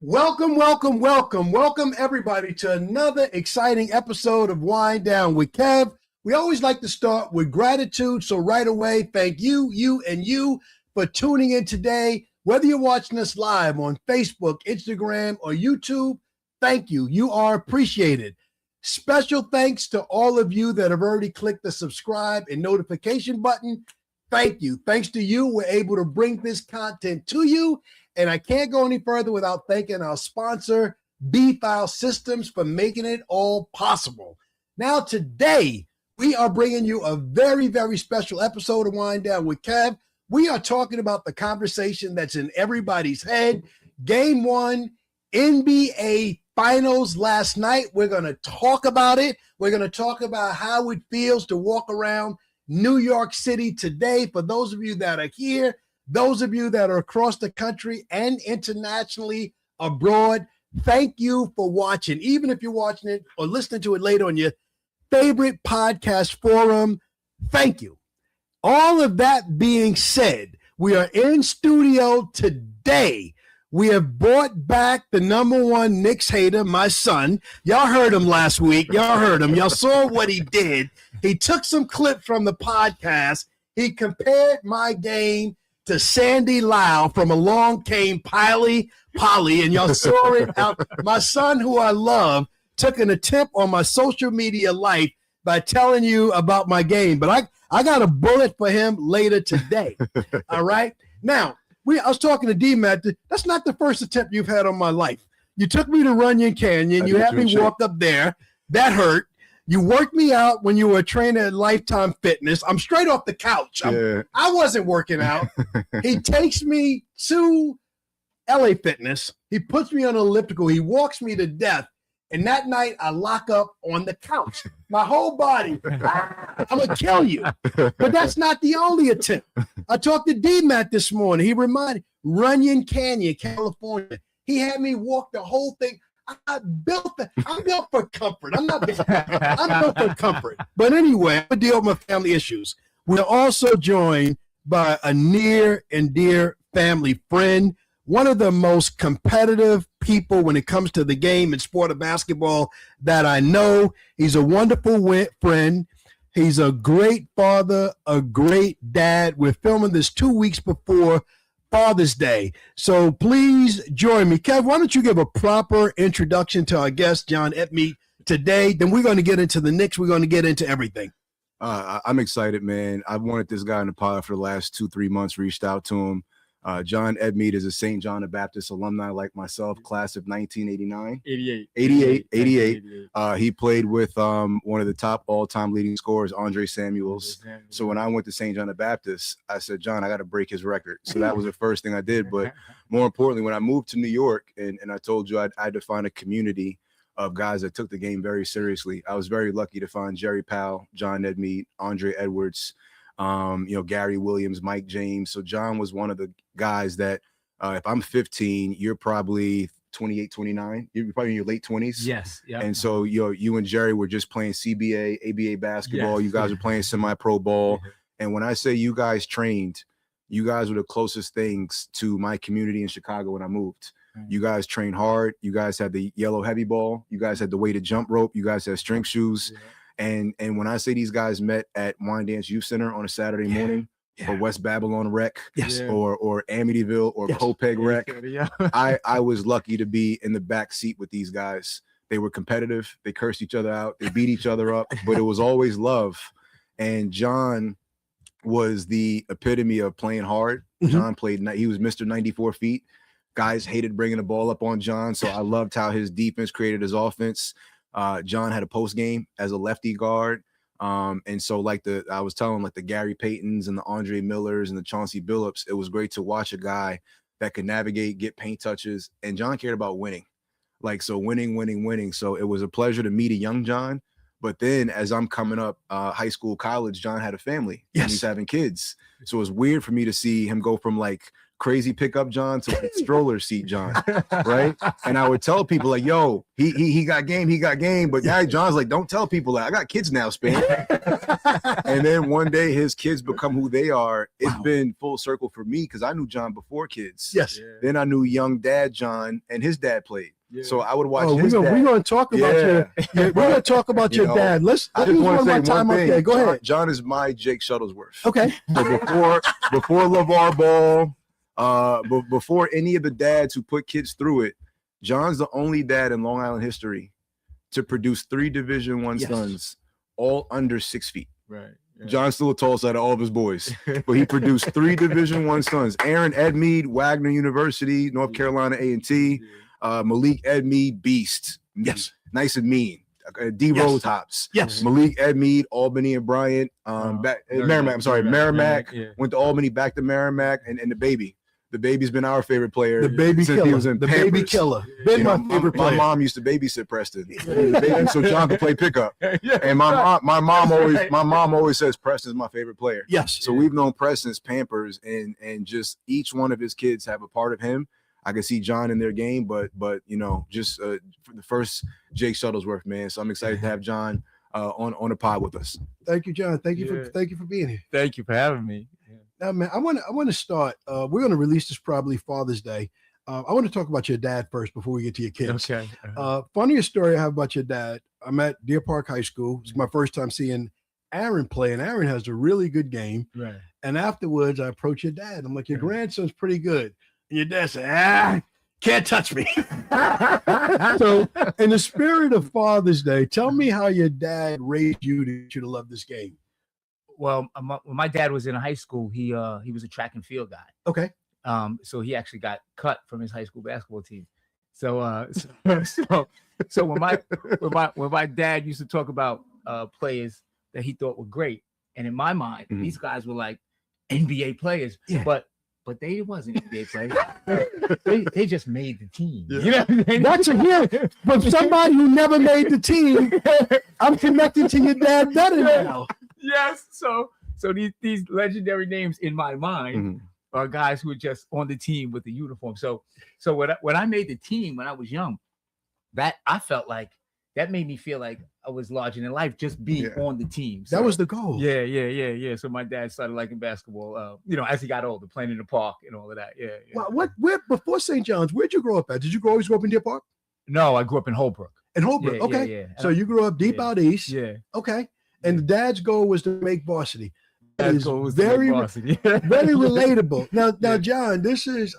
Welcome, welcome, welcome, welcome everybody to another exciting episode of Wine Down with Kev. We always like to start with gratitude. So right away, thank you for tuning in today. Whether you're watching us live on Facebook, Instagram, or YouTube, thank you. You are appreciated. Special thanks to all of you that have already clicked the subscribe and notification button. Thank you. Thanks to you, we're able to bring this content to you. And I can't go any further without thanking our sponsor, B-File Systems, for making it all possible. Now, today, we are bringing you a very, very special episode of Wine Down with Kev. We are talking about the conversation that's in everybody's head. Game 1, NBA Finals last night. We're going to talk about it. We're going to talk about how it feels to walk around New York City today. For those of you that are here, those of you that are across the country and internationally abroad, thank you for watching. Even if you're watching it or listening to it later on your favorite podcast forum, thank you. All of that being said, we are in studio today. We have brought back the #1 Knicks hater, my son. Y'all heard him last week. Y'all heard him. Y'all saw what he did. He took some clips from the podcast. He compared my game to Sandy Lau from Along Came Polly, and y'all saw it out. My son, who I love, took an attempt on my social media life by telling you about my game, but I got a bullet for him later today. All right. Now, I was talking to D-Matt. That's not the first attempt you've had on my life. You took me to Runyon Canyon. You had me walk up there. That hurt. You worked me out when you were a trainer at Lifetime Fitness. I'm straight off the couch. I wasn't working out. He takes me to LA Fitness. He puts me on an elliptical. He walks me to death. And that night, I lock up on the couch. My whole body, I'm going to kill you. But that's not the only attempt. I talked to D-Matt this morning. He reminded Runyon Canyon, California. He had me walk the whole thing. I'm built for comfort. I'm built for comfort. But anyway, I deal with my family issues. We're also joined by a near and dear family friend, one of the most competitive people when it comes to the game and sport of basketball that I know. He's a wonderful friend. He's a great father, a great dad. We're filming this 2 weeks before Father's Day. So please join me. Kev, why don't you give a proper introduction to our guest, John Edmeade, today? Then we're going to get into the Knicks. We're going to get into everything. I'm excited, man. I've wanted this guy in the pod for the last 2-3 months, reached out to him. John Edmeade is a St. John the Baptist alumni like myself, class of 1989. 88. He played with one of the top all-time leading scorers, Andre Samuels. So when I went to St. John the Baptist, I said, John, I got to break his record. So that was the first thing I did. But more importantly, when I moved to New York, and I told you I had to find a community of guys that took the game very seriously. I was very lucky to find Jerry Powell, John Edmeade, Andre Edwards, Gary Williams, Mike James. So John was one of the guys that if I'm 15, you're probably 28, 29. You're probably in your late 20s. Yes. Yeah. And so you and Jerry were just playing CBA, ABA basketball. Yes. You guys were playing semi-pro ball. And when I say you guys trained, you guys were the closest things to my community in Chicago when I moved. You guys trained hard. You guys had the yellow heavy ball. You guys had the weighted jump rope. You guys had strength shoes. And when I say these guys met at Wine Dance Youth Center on a Saturday morning, or West Babylon Rec, or Amityville, or Copeg Rec, I was lucky to be in the back seat with these guys. They were competitive. They cursed each other out. They beat each other up, but it was always love. And John was the epitome of playing hard. John played, he was Mr. 94 feet. Guys hated bringing the ball up on John, so I loved how his defense created his offense. John had a post game as a lefty guard. And so I was telling the Gary Paytons and the Andre Millers and the Chauncey Billups, it was great to watch a guy that could navigate, get paint touches. And John cared about winning. Winning. So it was a pleasure to meet a young John. But then as I'm coming up, high school, college, John had a family. And he's having kids. So it was weird for me to see him go from crazy pickup John to stroller seat John, right? And I would tell people yo, he got game, but now John's don't tell people that I got kids now, Span. And then one day his kids become who they are. It's been full circle for me because I knew John before kids. Then I knew young dad John, and his dad played. So I would watch his dad. We're going to talk about we're going to talk about your dad. Let's use one more time up there. Go ahead. John is my Jake Shuttlesworth. Okay. So before LeVar Ball, but before any of the dads who put kids through it, John's the only dad in Long Island history to produce 3 Division I sons, all under 6 feet. Right. Yeah. John's still the tallest out of all of his boys, but he produced 3 Division I sons: Aaron Edmeade, Wagner University, North Carolina A&T, Malik Edmeade, beast, nice and mean. D Rose hops. Malik Edmeade, Albany and Bryant, Merrimack. Went to Albany, back to Merrimack, and the baby. The baby's been our favorite player. The baby since killer. He was in the Pampers. Baby killer. Been my favorite player. My mom used to babysit Preston, so John could play pickup. And my mom always says Preston's my favorite player. So we've known Preston since Pampers, and just each one of his kids have a part of him. I can see John in their game, but just for the first Jake Shuttlesworth, man. So I'm excited to have John on the pod with us. Thank you, John. Thank you for being here. Thank you for having me. Now, man, I want to start. We're going to release this probably Father's Day. I want to talk about your dad first before we get to your kids. Okay. Funniest story I have about your dad. I'm at Deer Park High School. It's my first time seeing Aaron play, and Aaron has a really good game. Right. And afterwards, I approach your dad. I'm like, your grandson's pretty good. And your dad said, can't touch me. So in the spirit of Father's Day, tell me how your dad raised you to love this game. Well, when my dad was in high school, he was a track and field guy. Okay. So he actually got cut from his high school basketball team. So when my dad used to talk about players that he thought were great, and in my mind, these guys were like NBA players, but they wasn't NBA players. they just made the team. You know what I mean? That's a hit. But somebody who never made the team, I'm connected to your dad better now. Yes. So these legendary names in my mind are guys who are just on the team with the uniform. So when I made the team when I was young, that I felt like that made me feel like I was larger than life just being on the team. So, that was the goal. Yeah. So my dad started liking basketball, as he got older, playing in the park and all of that. Yeah. Well, where before St. John's, where'd you grow up at? Did you always grow up in Deer Park? No, I grew up in Holbrook. In Holbrook, okay. Yeah. So you grew up deep out east. Yeah. Okay. And the dad's goal was to make varsity. Dad's goal was very relatable. Now, John, this is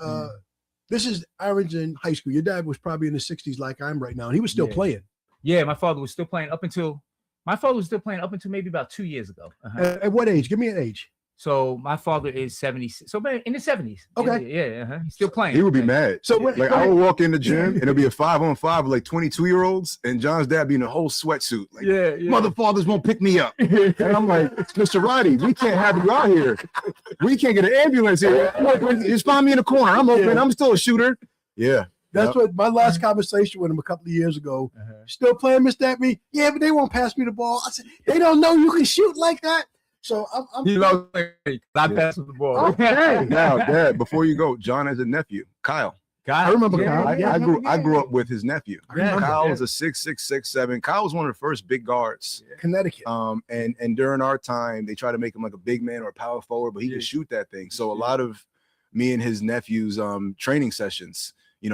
Arlington High School. Your dad was probably in the 60s like I am right now, and he was still playing. Yeah, my father was still playing up until maybe about 2 years ago. At what age? Give me an age. So my father is 70. So in the 70s. Okay. Yeah. He's still playing. He would be mad. So I would walk in the gym and it'll be a 5-on-5 with like 22-year-olds, and John's dad be in a whole sweatsuit. Like, mother fathers won't pick me up. And I'm like, Mr. Roddy, we can't have you out here. We can't get an ambulance here. Just find me in the corner. I'm open. I'm still a shooter. Yeah. That's what my last conversation with him a couple of years ago. Still playing, Mr. Dappy? Yeah, but they won't pass me the ball. I said, they don't know you can shoot like that. So I'm I pass the ball. Okay. Now, Dad, before you go, John has a nephew, Kyle. I remember Kyle. I grew up with his nephew. Kyle was a 6'6", 6'7". Kyle was one of the first big guards. Connecticut. And during our time, they tried to make him like a big man or a power forward, but he could shoot that thing. So a lot of me and his nephew's training sessions,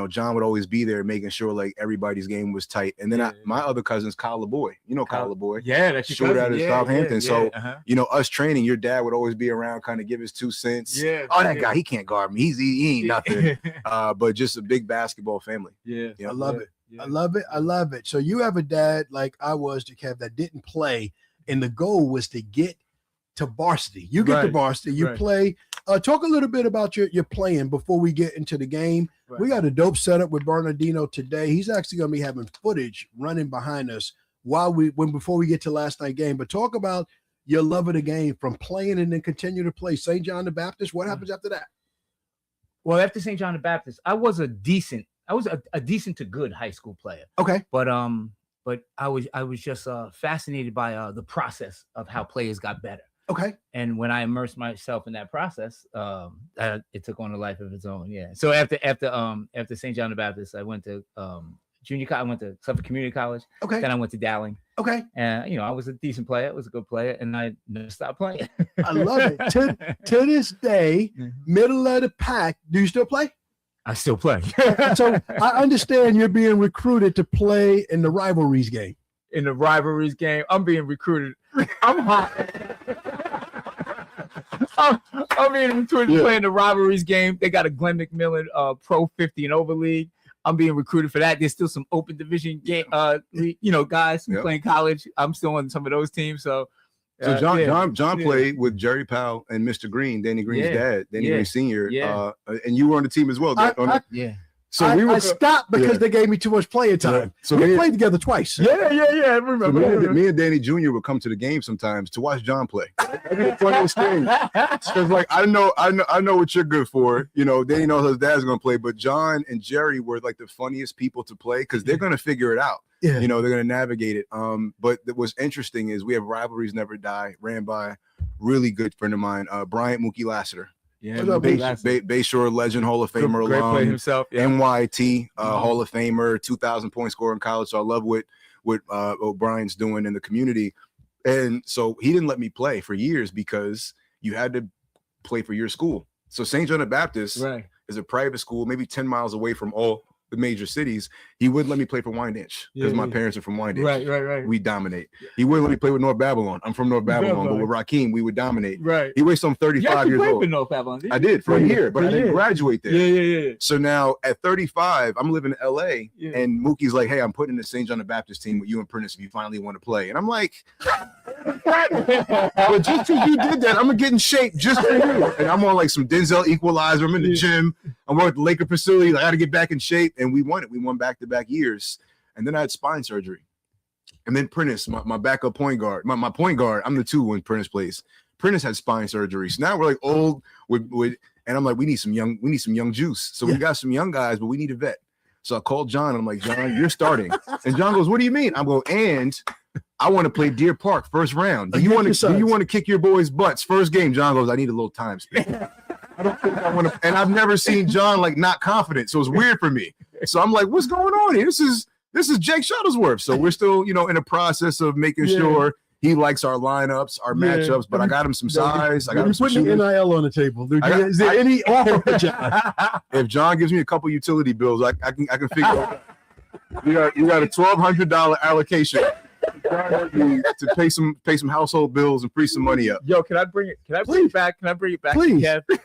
John would always be there making sure like everybody's game was tight. And then my other cousin's Kyle LeBoy. Kyle LeBoy. Yeah, that's your cousin. Out of Southampton. Yeah. So, us training, your dad would always be around, kind of give his 2 cents. Yeah. Oh, that guy, he can't guard me. He ain't nothing. But just a big basketball family. Yeah. I love it. Yeah. I love it. So you have a dad like I was, Kev, that didn't play, and the goal was to get to varsity. You get to varsity, you play. Talk a little bit about your playing before we get into the game. We got a dope setup with Bernardino today. He's actually going to be having footage running behind us before we get to last night's game. But talk about your love of the game from playing and then continue to play. St. John the Baptist, what happens after that? Well, after St. John the Baptist, I was a decent to good high school player. Okay. But I was just fascinated by the process of how players got better. Okay. And when I immersed myself in that process, it took on a life of its own. Yeah. So after St. John the Baptist, I went to junior college. I went to Suffolk Community College. Okay. Then I went to Dowling. Okay. And I was a decent player. I was a good player, and I never stopped playing. I love it. To this day, middle of the pack. Do you still play? I still play. So I understand you're being recruited to play in the rivalries game. In the rivalries game, I'm being recruited. I'm hot. I'm being recruited to play in the rivalries game. They got a Glenn McMillan Pro 50 and over league. I'm being recruited for that. There's still some open division game, guys who play in college. I'm still on some of those teams. So John played with Jerry Powell and Mr. Green, Danny Green's dad, Danny Green Sr. And you were on the team as well. So I stopped because they gave me too much playing time. So we played together twice. Yeah. I remember. So me and Danny Jr. would come to the game sometimes to watch John play. That'd be the funniest thing. Because like I know what you're good for. Danny knows his dad's gonna play, but John and Jerry were like the funniest people to play because they're gonna figure it out. Yeah. They're gonna navigate it. But what's interesting is we have rivalries never die. Ran by really good friend of mine, Bryant Mookie Lassiter. Yeah, Bayshore legend, Hall of Famer, great player himself. Yeah. NYT Hall of Famer, 2,000 point scorer in college. So I love what O'Brien's doing in the community. And so he didn't let me play for years because you had to play for your school. So St. John the Baptist is a private school, maybe 10 miles away from all the major cities. He wouldn't let me play for WineDownWithKev because my parents are from WineDownWithKev. Right. We dominate. He wouldn't let me play with North Babylon. I'm from North Babylon, but with Raheem, we would dominate. Right. He weighs some 35 years old. With North Babylon, I did for a year, but I didn't graduate there. Yeah. So now at 35, I'm living in LA, and Mookie's like, "Hey, I'm putting the St. John the Baptist team with you and Prentice if you finally want to play." And I'm like, "But just because you did that, I'm gonna get in shape just for you." And I'm on like some Denzel Equalizer. I'm in the gym. I'm working at the Laker facility. I got to get back in shape, and we won it. We won back-to-back years. And then I had spine surgery. And then Prentice, my backup point guard, my point guard, I'm the 2 when Prentice plays. Prentice had spine surgery. So now we're like old with and I'm like, we need some young juice. So we got some young guys, but we need a vet. So I called John. I'm like, John, you're starting. And John goes, what do you mean? I'm going, and I want to play Deer Park first round. Do you want to kick your boys' butts first game? John goes, I need a little time spent. I don't think I want to. And I've never seen John like not confident. So it's weird for me. So I'm like, what's going on here? This is this is Jake Shuttlesworth. So we're still, you know, in the process of making sure he likes our lineups, our matchups, but I got him some size. I got him some putting NIL on the table. Is there any offer for John? If John gives me a couple utility bills, I can figure out. You got a $1,200 allocation to pay some household bills and free some money up. Yo, can I bring it back? Can I bring it back Please. to Kev?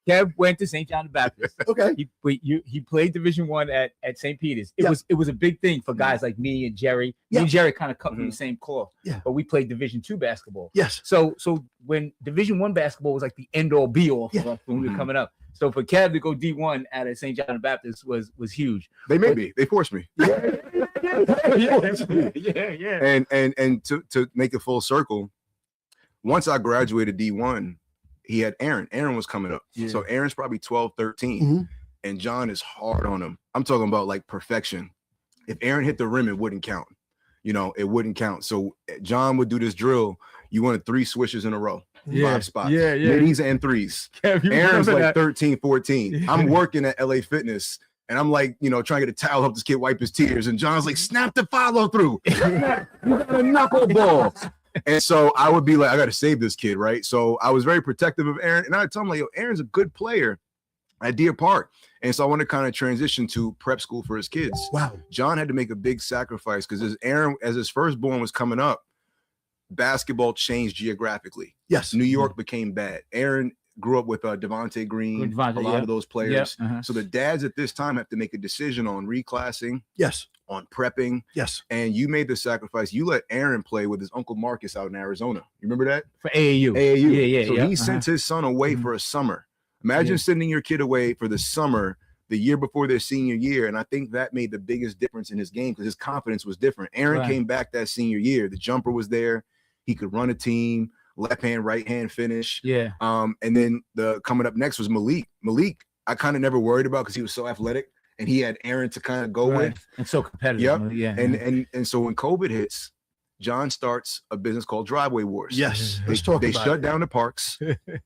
Kev went to St. John the Baptist. Okay. He played Division I at St. Peter's. It was a big thing for guys like me and Jerry. Me and Jerry kind of cut from the same cloth. Yeah. But we played Division II basketball. Yes. So when Division I basketball was like the end all be all for us when we were coming up. So for Kev to go D1 at a St. John the Baptist was huge. They made me. They forced me. Yeah. And to make it full circle, once I graduated D1, he had Aaron. Aaron was coming up. Yeah. So Aaron's probably 12, 13. And John is hard on him. I'm talking about like perfection. If Aaron hit the rim, it wouldn't count. You know, it wouldn't count. So John would do this drill. You wanted 3 swishes in a row. 5 spots. Middies and threes. Aaron's like 13, 14. I'm working at LA Fitness. And I'm like, you know, trying to get a towel, help this kid wipe his tears. And John's like, snap the follow through. You got a knuckleball. And so I would be like, I got to save this kid, right? So I was very protective of Aaron. And I tell him, like, yo, Aaron's a good player at Deer Park. And so I want to kind of transition to prep school for his kids. Wow. John had to make a big sacrifice because as his firstborn was coming up, basketball changed geographically. Yes. New York became bad. Aaron grew up with Devontae Green, a lot of those players. So the dads at this time have to make a decision on reclassing. Yes. On prepping. Yes. And you made the sacrifice. You let Aaron play with his uncle Marcus out in Arizona. You remember that? For AAU. AAU. So he sent his son away for a summer. Imagine sending your kid away for the summer the year before their senior year. And I think that made the biggest difference in his game because his confidence was different. Aaron came back that senior year. The jumper was there. He could run a team. Left hand, right hand finish. Yeah. And then the coming up next was Malik. Malik, I kind of never worried about because he was so athletic and he had Aaron to kind of go with. And so competitive. Yep. And so when COVID hits, John starts a business called Driveway Wars. Yes. Let's talk about it. They shut down the parks.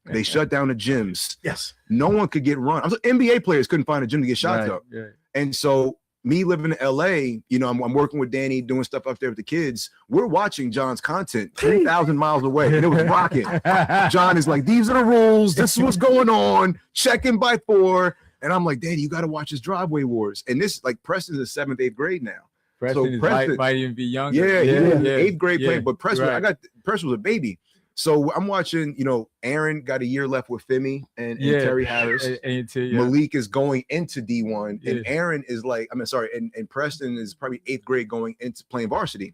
They shut down the gyms. Yes. No one could get run. NBA players couldn't find a gym to get shots up. Right. And so me living in LA, you know, I'm working with Danny, doing stuff up there with the kids. We're watching John's content 3,000 miles away, and it was rocking. John is like, these are the rules. This is what's going on. Checking by 4. And I'm like, Danny, you got to watch his Driveway Wars. And this, like, Preston's in 7th, 8th grade now. Preston might even be younger. Yeah. 8th grade playing, but Preston, Preston was a baby. So I'm watching, you know, Aaron got a year left with Femi and Terry Harris. Malik is going into D1 and Aaron is like, and Preston is probably 8th grade going into playing varsity.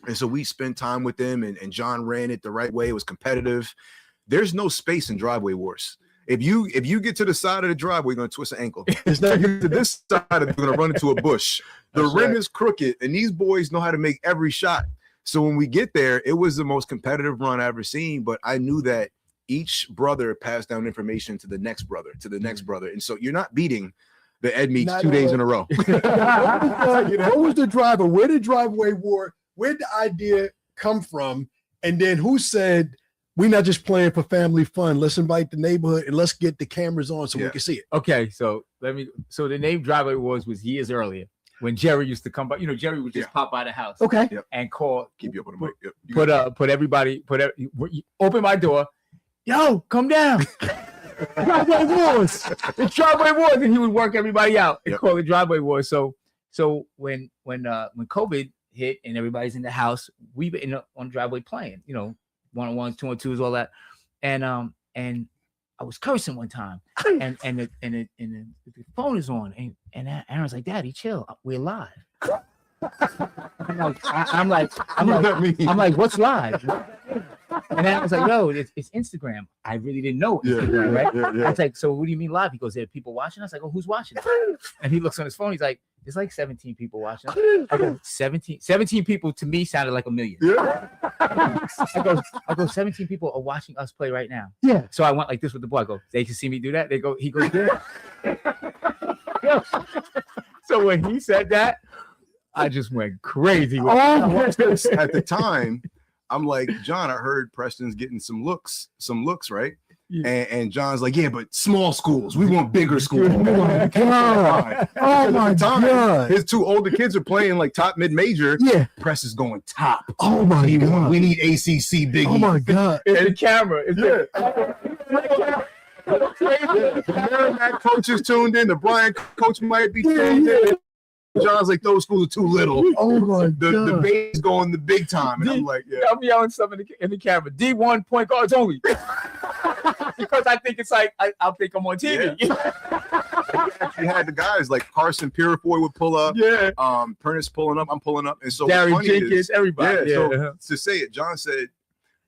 And so we spent time with them and John ran it the right way. It was competitive. There's no space in Driveway Wars. If you get to the side of the driveway, you're going to twist an ankle. It's not to this side, you're going to run into a bush. The rim is crooked and these boys know how to make every shot. So when we get there, it was the most competitive run I've ever seen, but I knew that each brother passed down information to the next brother, And so you're not beating the Ed Meeks 2 days in a row. What was the driver? Where did Driveway War, where did the idea come from? And then who said, we're not just playing for family fun. Let's invite the neighborhood and let's get the cameras on so we can see it. Okay, so the name Driveway Wars was years earlier. When Jerry used to come by, you know, Jerry would just pop by the house, and call, keep you up on the mic. Put everybody, open my door, yo, come down, Driveway Wars, it's Driveway Wars, and he would work everybody out and call it Driveway Wars. So when COVID hit and everybody's in the house, we were on the driveway playing, you know, 1-on-1s, 2-on-2s, all that, and I was cursing one time, and the phone is on, and Aaron's like, Daddy, chill, we're live. I'm like, what's live? And then I was like, yo, it's Instagram. I really didn't know Instagram, right? I was like, so what do you mean live? He goes, there are people watching us. I go, who's watching? And he looks on his phone. He's like, there's like 17 people watching. I go, 17 people to me sounded like 1 million. I go, 17 people are watching us play right now. Yeah. So I went like this with the boy. I go, they can see me do that. He goes, yeah. So when he said that, I just went crazy. At the time, I'm like, John, I heard Preston's getting some looks, right? And John's like, yeah, but small schools. We want bigger schools. Oh my God. Oh my God. His two older kids are playing like top mid-major. Yeah. Press is going top. Oh my God. We need ACC Big Oh East. my God. It's the camera. The Merrimack coach is tuned in. The Bryant coach might be tuned in. John's like, those schools are too little. Oh my The God. Bay's going the big time. And I'm like, yeah. I'm yelling something in the camera. D1 point guards only. Because I think it's like, I'll think I'm on TV. We actually had the guys like Carson Purifoy would pull up. Yeah. Prentice pulling up. I'm pulling up. And so Gary what's funny Jenkins, is, everybody. So to say it, John said,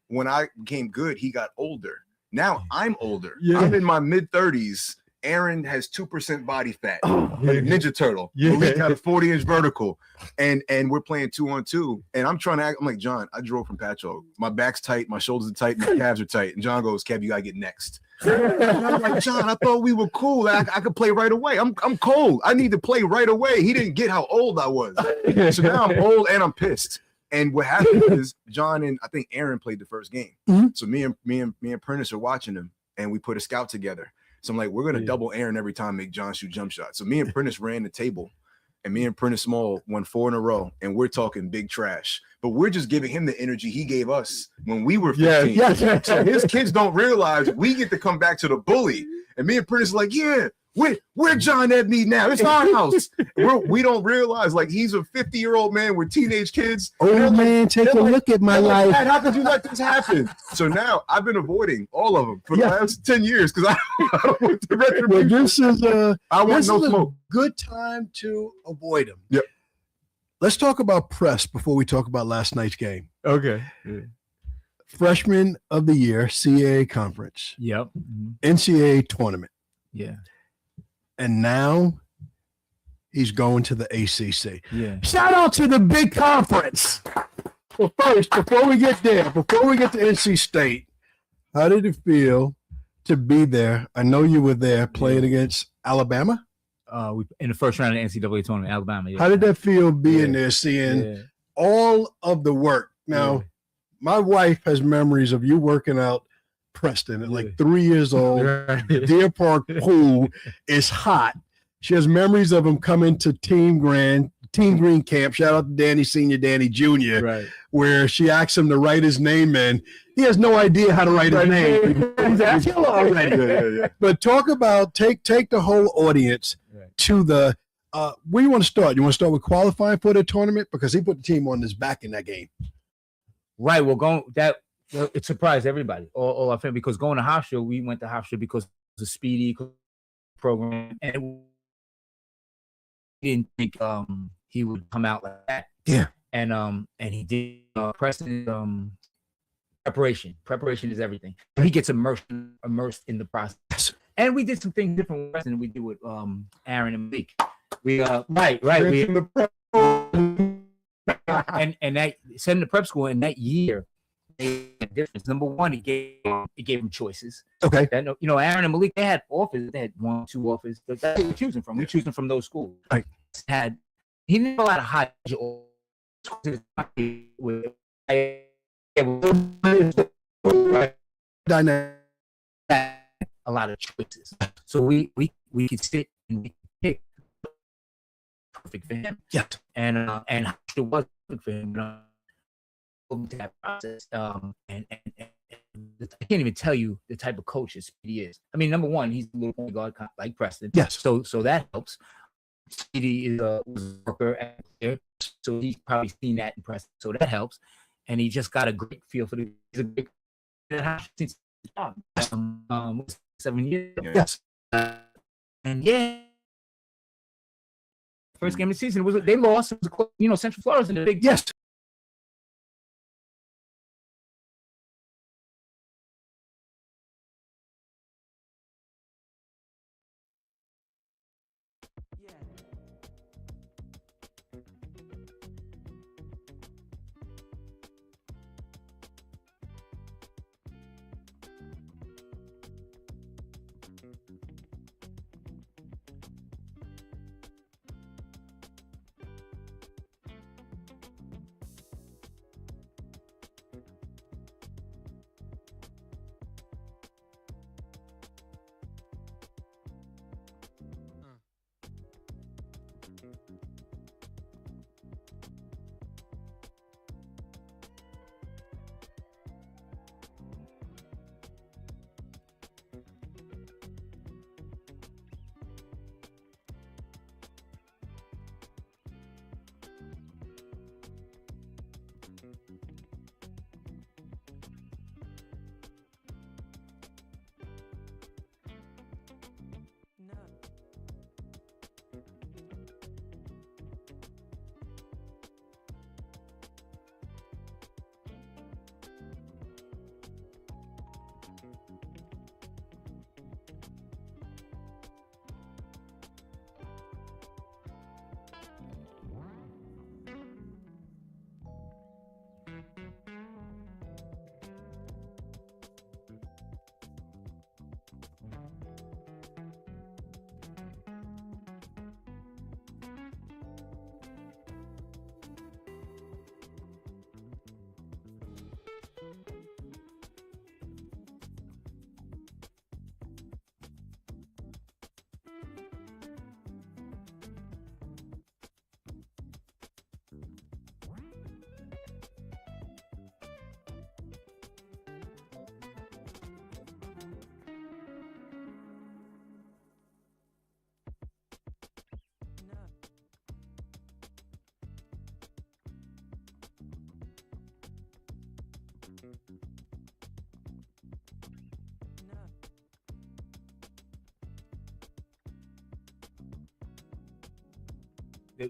when I became good, he got older. Now I'm older. Yeah. I'm in my mid-30s. Aaron has 2% body fat, like a Ninja Turtle. Yeah. Malik got a 40-inch vertical, and we're playing 2-on-2. And I'm trying to act. I'm like, John, I drove from Patchogue. My back's tight, my shoulders are tight, my calves are tight. And John goes, Kev, you gotta get next. And I'm like, John, I thought we were cool. I could play right away. I'm cold. I need to play right away. He didn't get how old I was. So now I'm old and I'm pissed. And what happened is John and I think Aaron played the first game. Mm-hmm. So me and Prentice are watching him, and we put a scout together. So I'm like, we're gonna double Aaron every time, make John shoot jump shots. So me and Prentice ran the table, and me and Prentice Small won 4 in a row, and we're talking big trash. But we're just giving him the energy he gave us when we were 15. Yeah. So his kids don't realize we get to come back to the bully. And me and Prentice are like, yeah, we're John Ebney now. It's our house. We don't realize like he's a 50-year-old man with teenage kids. Old man, take a look at my life. How could you let this happen? So now I've been avoiding all of them for the last 10 years because I don't want the retribution. Well, this is I want this no is smoke. a good time to avoid them. Yep. Let's talk about press before we talk about last night's game. Okay. Freshman of the year, CAA conference, Yep. NCAA tournament. Yeah. And now he's going to the ACC. Yeah. Shout out to the big conference. Well, first, before we get there, before we get to NC State, how did it feel to be there? I know you were there playing against Alabama. We in the first round of the NCAA tournament, Alabama. Yeah. How did that feel being there, seeing all of the work? Now, my wife has memories of you working out Preston at like 3 years old. Deer Park pool is hot. She has memories of him coming to Team Green camp. Shout out to Danny Senior, Danny Junior, Right. where she asked him to write his name in. He has no idea how to write his name. He's killer already. But talk about take the whole audience to the where you want to start. You want to start with qualifying for the tournament because he put the team on his back in that game. Right. Well, it surprised everybody, all our family, because going to Hofstra, we went to Hofstra because it was a speedy program, and we didn't think he would come out like that. Yeah. And he did Preston preparation. Preparation is everything. He gets immersed in the process. And we did some things different with Preston than we did with Aaron and Malik. We and that sending the prep school in that year made a difference. Number one, it gave him choices. Okay. That, Aaron and Malik, they had offers. They had 1, 2 offers. That's what we're choosing from. We're choosing from those schools. Right. He didn't know how to hide a lot of choices. So we could sit and we could pick perfect for him. Yeah. And it was perfect for him. That process. And I can't even tell you the type of coach he is. I mean, number one, he's a little point guard like Preston. Yes. So that helps. Speedy is a worker at there, so he's probably seen that in Preston. So that helps. And he just got a great feel for the. He's a big. 7 years. Yes. And first game of the season they lost. It was Central Florida's in the big. Yes.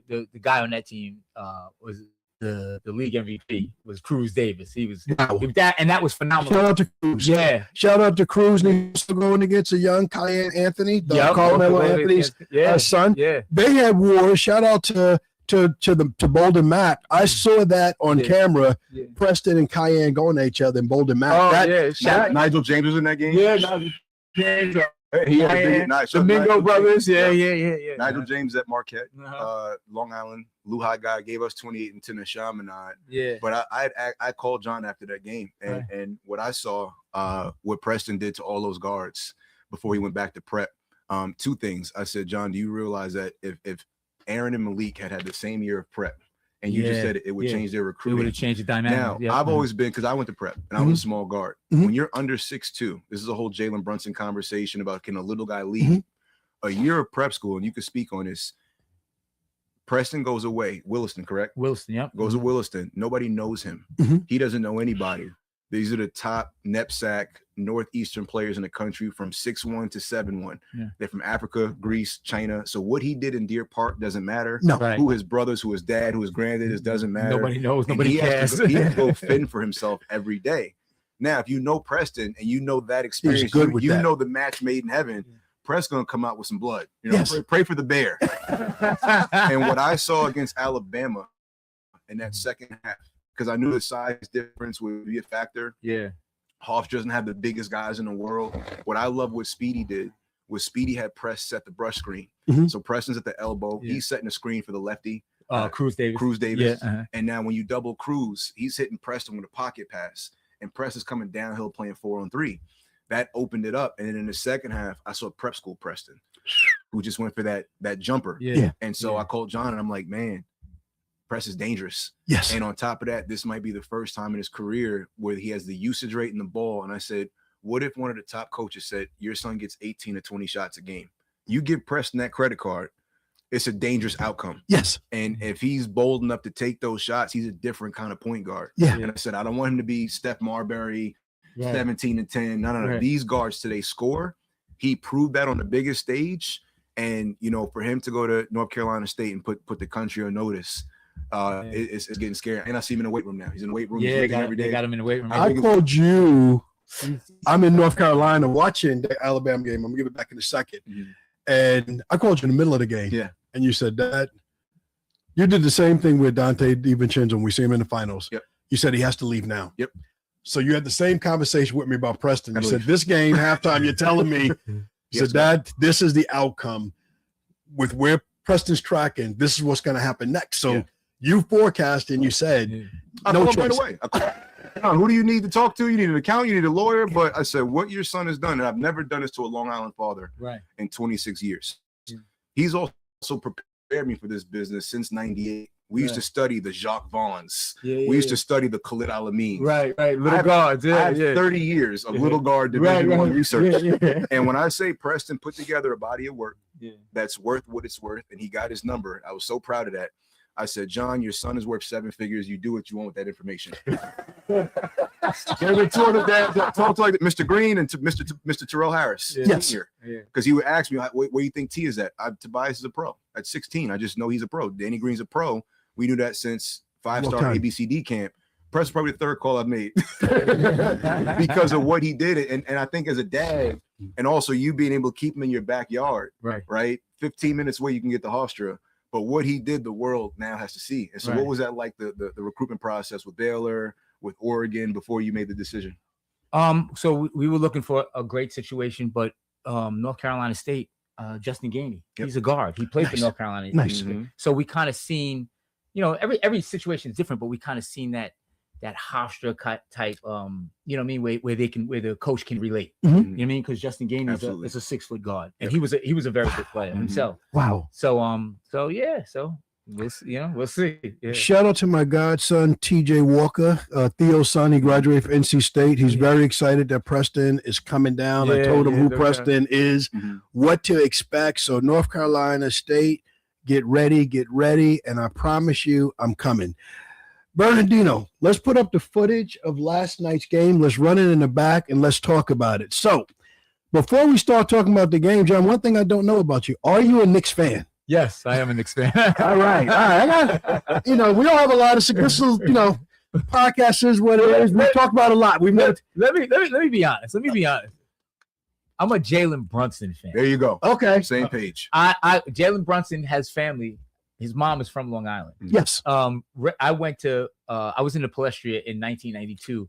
the guy on that team was the league MVP was Cruz Davis. He was that, and that was phenomenal. Shout out to Cruz. Yeah. Shout out to Cruz. And he's still going against a young Cayenne Anthony, Carmelo Anthony's son. Yeah. They had war. Shout out to Bolden Matt. I saw that on camera. Yeah. Preston and Cayenne going at each other in Bolden Matt. Nigel James was in that game. Yeah, Nigel James. He had a big night. Domingo brothers. Yeah. Nigel James at Marquette, Long Island. Lehigh guy gave us 28 and 10 at Chaminade. Yeah. But I called John after that game, and what I saw, what Preston did to all those guards before he went back to prep. Two things. I said, John, do you realize that if Aaron and Malik had the same year of prep, and you just said it would change their recruiting. It would have changed the dynamic. Now, I've always been, because I went to prep, and I was a small guard. When you're under 6'2", this is a whole Jalen Brunson conversation about can a little guy lead? A year of prep school, and you can speak on this. Preston goes away. Williston, correct? Williston, yep. Goes to Williston. Nobody knows him. He doesn't know anybody. These are the top NEPSAC Northeastern players in the country from 6'1" to 7'1". Yeah. They're from Africa, Greece, China. So what he did in Deer Park doesn't matter. No. Who his brothers, who his dad, who his granddad is, doesn't matter. Nobody knows. Nobody cares. He has to go fend for himself every day. Now, if you know Preston and you know that experience, you know the match made in heaven, Preston's going to come out with some blood. You know, pray for the bear. And what I saw against Alabama in that second half, because I knew the size difference would be a factor. Yeah. Hoff doesn't have the biggest guys in the world. What I love what Speedy did was Speedy had Press set the brush screen. So Preston's at the elbow. He's setting the screen for the lefty. Cruz Davis. Yeah, And now when you double Cruz, he's hitting Preston with a pocket pass. And Press is coming downhill playing 4-on-3. That opened it up. And then in the second half, I saw prep school Preston, who just went for that jumper. Yeah. And so I called John and I'm like, man, Press is dangerous. Yes. And on top of that, this might be the first time in his career where he has the usage rate in the ball. And I said, what if one of the top coaches said, your son gets 18 to 20 shots a game? You give Preston that credit card, it's a dangerous outcome. Yes. And if he's bold enough to take those shots, he's a different kind of point guard. Yeah. And I said, I don't want him to be Steph Marbury, 17 and 10. No. These guards today score. He proved that on the biggest stage. And, you know, for him to go to North Carolina State and put the country on notice, it's getting scary. And I see him in the weight room now. He's in the weight room. Yeah, they got him in the weight room. I called you. I'm in North Carolina watching the Alabama game. I'm going to give it back in a second. And I called you in the middle of the game. Yeah. And you said that you did the same thing with Dante DiVincenzo when we see him in the finals. Yep. You said he has to leave now. Yep. So you had the same conversation with me about Preston. You said this game, halftime, you're telling me, you said, Dad, this is the outcome with where Preston's tracking. This is what's going to happen next. So you forecast and you said, no choice. Right away. Who do you need to talk to? You need an accountant, you need a lawyer. But I said, what your son has done, and I've never done this to a Long Island father in 26 years. He's also prepared me for this business since 98. We used to study the Jacques Vaughns. We used to study the Khalid Alameen. Right. Little guards. I have 30 years of little guard Division I research. And when I say Preston put together a body of work that's worth what it's worth, and he got his number, I was so proud of that. I said, John, your son is worth 7 figures. You do what you want with that information. Talk to like Mr. Green and to Mr. Terrell Harris. Senior. Because he would ask me, where do you think T is at? Tobias is a pro at 16. I just know he's a pro. Danny Green's a pro. We knew that since 5-star ABCD camp. Press probably the third call I've made because of what he did. And I think as a dad, and also you being able to keep him in your backyard, right? 15 minutes away, you can get the Hofstra. But what he did, the world now has to see. And so what was that like, the recruitment process with Baylor, with Oregon, before you made the decision? So we were looking for a great situation, but North Carolina State, Justin Gainey, he's a guard. He played for North Carolina. So we kind of seen, you know, every situation is different, but we kind of seen that Hofstra type, you know what I mean, where the coach can relate. You know what I mean? Because Justin Gainey is a 6-foot guard, and he was a very good player himself. Wow. So we'll see. Yeah. Shout out to my godson TJ Walker, Theo's son. He graduated from NC State. He's very excited that Preston is coming down. I told him who Preston is, what to expect. So North Carolina State, get ready, and I promise you, I'm coming. Bernardino, let's put up the footage of last night's game. Let's run it in the back and let's talk about it. So before we start talking about the game, John, one thing I don't know about you, are you a Knicks fan? Yes, I am a Knicks fan. All right. I got, we all have a lot of successful, podcasts is what it is. We talk about a lot. Let me be honest. I'm a Jalen Brunson fan. There you go. Okay. Same page. Jalen Brunson has family. His mom is from Long Island. Yes. I went to I was in the Palestria in 1992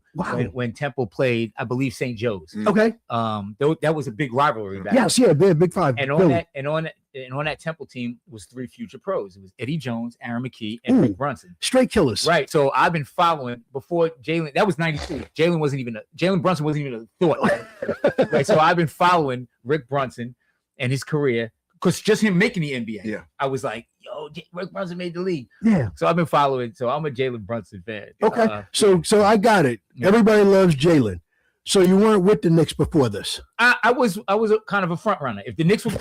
when Temple played, I believe, St. Joe's. Okay. That was a big rivalry back yes, yeah, big five. And on that Temple team was 3 future pros. It was Eddie Jones, Aaron McKee, and Rick Brunson. Straight killers. Right. So I've been following before Jalen. That was 92. Jalen Brunson wasn't even a thought. Right. So I've been following Rick Brunson and his career because just him making the NBA. Yeah. I was like, yo, Rick Brunson made the league. Yeah. So I've been following. So I'm a Jalen Brunson fan. Okay. So I got it. Yeah. Everybody loves Jalen. So you weren't with the Knicks before this? I was a kind of a front runner. If the Knicks were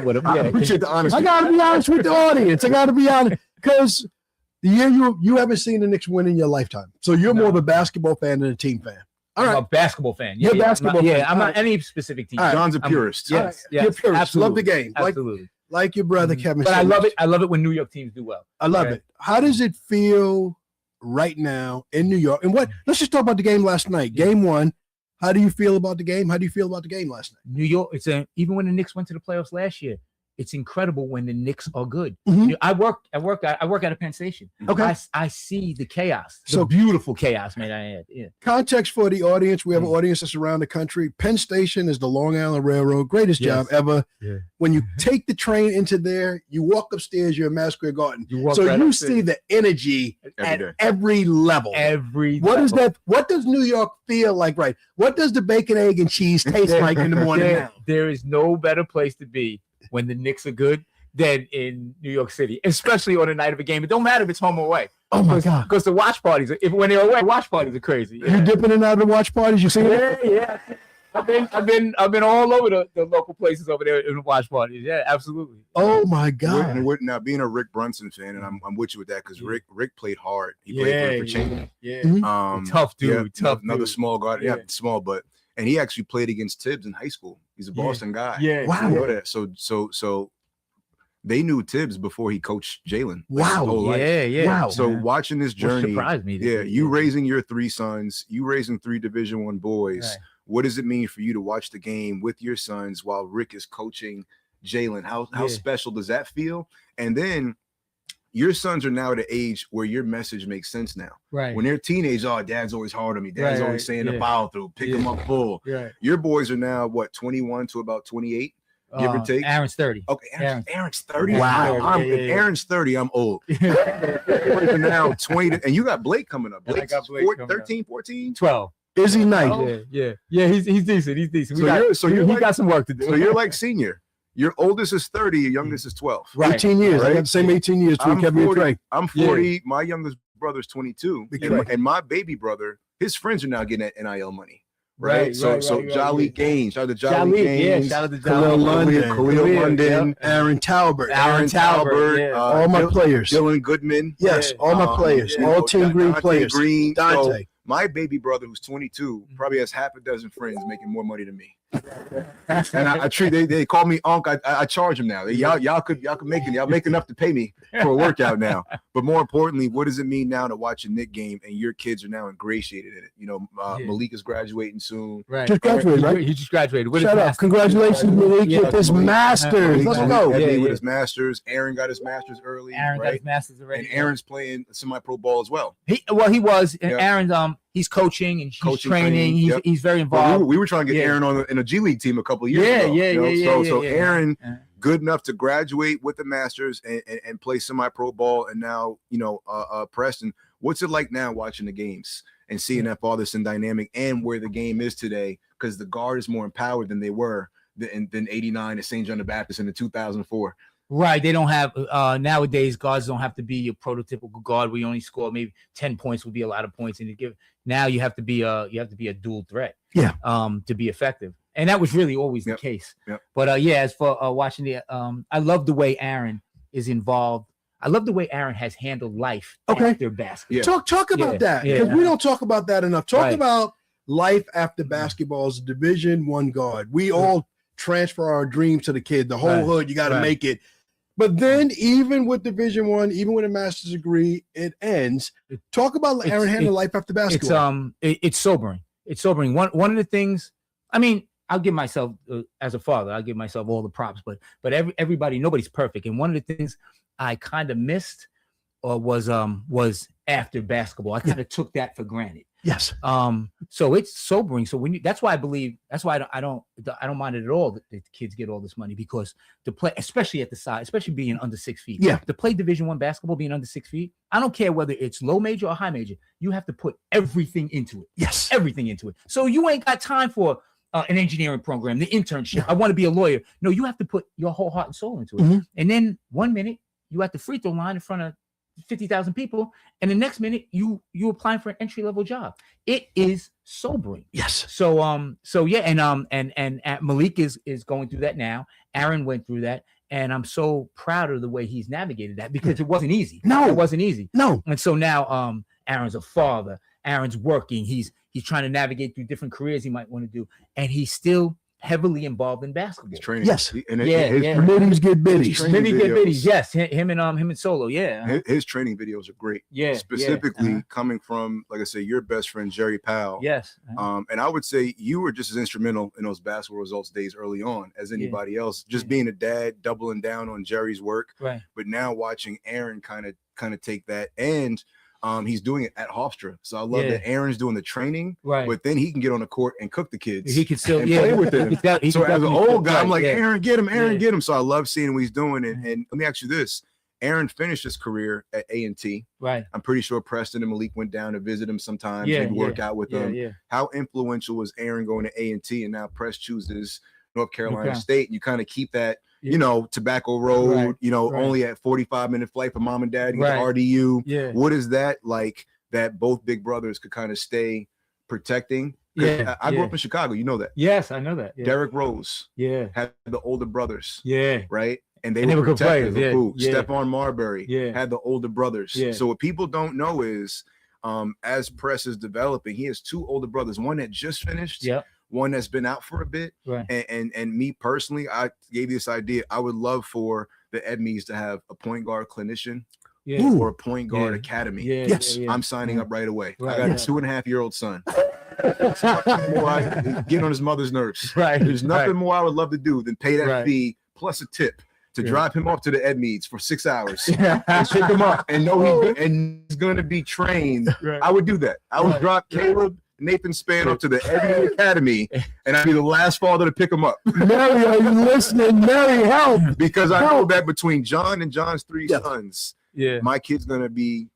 with him, I appreciate the honesty. I gotta be honest with the audience. I gotta be honest because the year you haven't seen the Knicks win in your lifetime. So you're more of a basketball fan than a team fan. I'm a basketball fan. You're a basketball fan. I'm not any specific team. John's a purist. Yes, you're a purist. Absolutely. Love the game. Absolutely. Like your brother Kevin. But I love it. I love it when New York teams do well. I love it. How does it feel right now in New York? And let's just talk about the game last night. Game 1. How do you feel about the game? How do you feel about the game last night? New York, even when the Knicks went to the playoffs last year, it's incredible when the Knicks are good. Mm-hmm. I work at a Penn Station. Okay. I see the chaos. The beautiful chaos, man. I had. Yeah. Context for the audience. We have an audience that's around the country. Penn Station is the Long Island Railroad. Greatest job ever. Yeah. When you take the train into there, you walk upstairs, you're in Madison Square Garden. You see the energy at every level. What does New York feel like, right? What does the bacon, egg, and cheese taste like in the morning now? There is no better place to be when the Knicks are good than in New York City, especially on the night of a game. It don't matter if it's home or away. Oh my God! Because the watch parties, when they're away, watch parties are crazy. Yeah. You dipping in and out of the watch parties? You see that? Yeah. I've been all over the local places over there in the watch parties. Yeah, absolutely. Oh my God! Now being a Rick Brunson fan, and I'm with you with that because Rick played hard. He played for Chamber. Yeah. Tough dude. Tough. Another dude. Small guard. Yeah, small, but. And he actually played against Tibbs in high school. He's a Boston guy. Yeah. Wow. You know that. So they knew Tibbs before he coached Jalen. Wow. Yeah. Wow. So watching this journey, surprised me. You raising your 3 sons, you raising 3 Division I boys. Right. What does it mean for you to watch the game with your sons while Rick is coaching Jalen? How special does that feel? And then your sons are now at an age where your message makes sense now. Right. When they're teenagers, dad's always hard on me. Dad's always saying the foul through, pick him up full. Right. Your boys are now, 21 to about 28, give or take? Aaron's 30. Okay, Aaron's 30. Wow. If Aaron's 30, I'm old. Boys are now 20, and you got Blake coming up. I got Blake 13, 14? 12. Is he nice? Yeah. He's decent. He's decent. He got some work to do. So you're like senior. Your oldest is 30, your youngest is 12. Right. 18 years. Right? I got the same 18 years. I'm 40. My youngest brother's 22. And my baby brother, his friends are now getting that NIL money. Right. So Jolly Gaines. Shout out to Jolly Gaines. Shout out to Khalil London. Aaron Talbert. All my players. Dylan Goodman. Yes, all my players. All Team Green players. Dante. So my baby brother, who's 22, probably has half a dozen friends making more money than me. And I treat they call me Unc. I charge them now. Y'all could make it. Y'all make enough to pay me for a workout now. But more importantly, what does it mean now to watch a Knick game and your kids are now ingratiated in it? Malik is graduating soon. Right. Just graduated, right? He just graduated. Shut up! Congratulations, Malik, with his masters. Let's go. With his masters. Aaron got his masters early. Got his masters already. And Aaron's playing semi-pro ball as well. He was. And Aaron's he's coaching and he's training. He's very involved. We were trying to get Aaron in a G League team a couple of years ago. So Aaron, good enough to graduate with the Masters and play semi-pro ball, and now Preston. What's it like now watching the games and seeing that father-son dynamic and where the game is today? Because the guard is more empowered than they were than '89 at St. John the Baptist in the 2004. Right. They don't have nowadays guards don't have to be a prototypical guard where you only score maybe 10 points would be a lot of points. And now you have to be a dual threat to be effective. And that was really always the case. Yep. But as for watching I love the way Aaron is involved. I love the way Aaron has handled life after basketball. Talk about that, because we don't talk about that enough. Talk about life after basketball as a Division I guard. We all transfer our dreams to the kid. The whole hood, you got to make it. But then, even with Division I, even with a master's degree, it ends. Talk about Aaron handling life after basketball. It's sobering. It's sobering. One of the things. I mean, I'll give myself as a father. I'll give myself all the props. But everybody, nobody's perfect. And one of the things I kind of missed was after basketball. I kind of took that for granted. Yes. So it's sobering. So that's why I don't mind it at all that the kids get all this money, because to play, especially at the side, especially being under 6 feet. Yeah. To play Division I basketball, being under 6 feet, I don't care whether it's low major or high major. You have to put everything into it. Yes. Everything into it. So you ain't got time for an engineering program, the internship. I want to be a lawyer. No, you have to put your whole heart and soul into it. Mm-hmm. And then 1 minute you at the free throw line in front of 50,000 people, and the next minute you applying for an entry-level job. It is sobering. Yes. So yeah, and Malik is going through that now. Aaron went through that, and I'm so proud of the way he's navigated that, because it wasn't easy. No, it wasn't easy. No. And so now Aaron's a father. Aaron's working. He's trying to navigate through different careers he might want to do, and he's still heavily involved in basketball. His training. Yes. Biddies get biddies. Biddies get biddies. Yes. Him and Solo. Yeah. His training videos are great. Yeah. Specifically coming from, like I say, your best friend, Jerry Powell. Yes. And I would say you were just as instrumental in those basketball results days early on as anybody else, just being a dad, doubling down on Jerry's work. Right. But now watching Aaron kind of take that, and he's doing it at Hofstra. So I love that Aaron's doing the training, but then he can get on the court and cook the kids. He can still play with them. So as an old guy, I'm like, Aaron, get him, get him. So I love seeing what he's doing. And let me ask you this. Aaron finished his career at A&T. Right. I'm pretty sure Preston and Malik went down to visit him sometimes, maybe work out with him. Yeah. How influential was Aaron going to A&T, and now Press chooses North Carolina State? You kind of keep that, Tobacco Road, only at 45-minute flight for mom and dad to get to RDU. Yeah. What is that like that both big brothers could kind of stay protecting? Yeah. I grew up in Chicago. You know that. Yes, I know that. Yeah. Derrick Rose had the older brothers. Yeah. Right? And they were good players. Stephon Marbury had the older brothers. Yeah. So what people don't know is as Press is developing, he has two older brothers, one that just finished. Yeah. One that's been out for a bit. Right. And me personally, I gave you this idea. I would love for the Edmees to have a point guard clinician or a point guard academy. Yes. I'm signing up right away. Right. I got a 2.5-year-old son. Get on his mother's nerves. Right. There's nothing more I would love to do than pay that fee plus a tip to drive him off to the Edmees for 6 hours and pick him up and know he's going to be trained. Right. I would do that. I would drop Caleb, Nathan Span up to the Edmees Academy, and I'd be the last father to pick him up. Mary, are you listening? Mary, help! Because I know that between John and John's three sons, my kid's going to be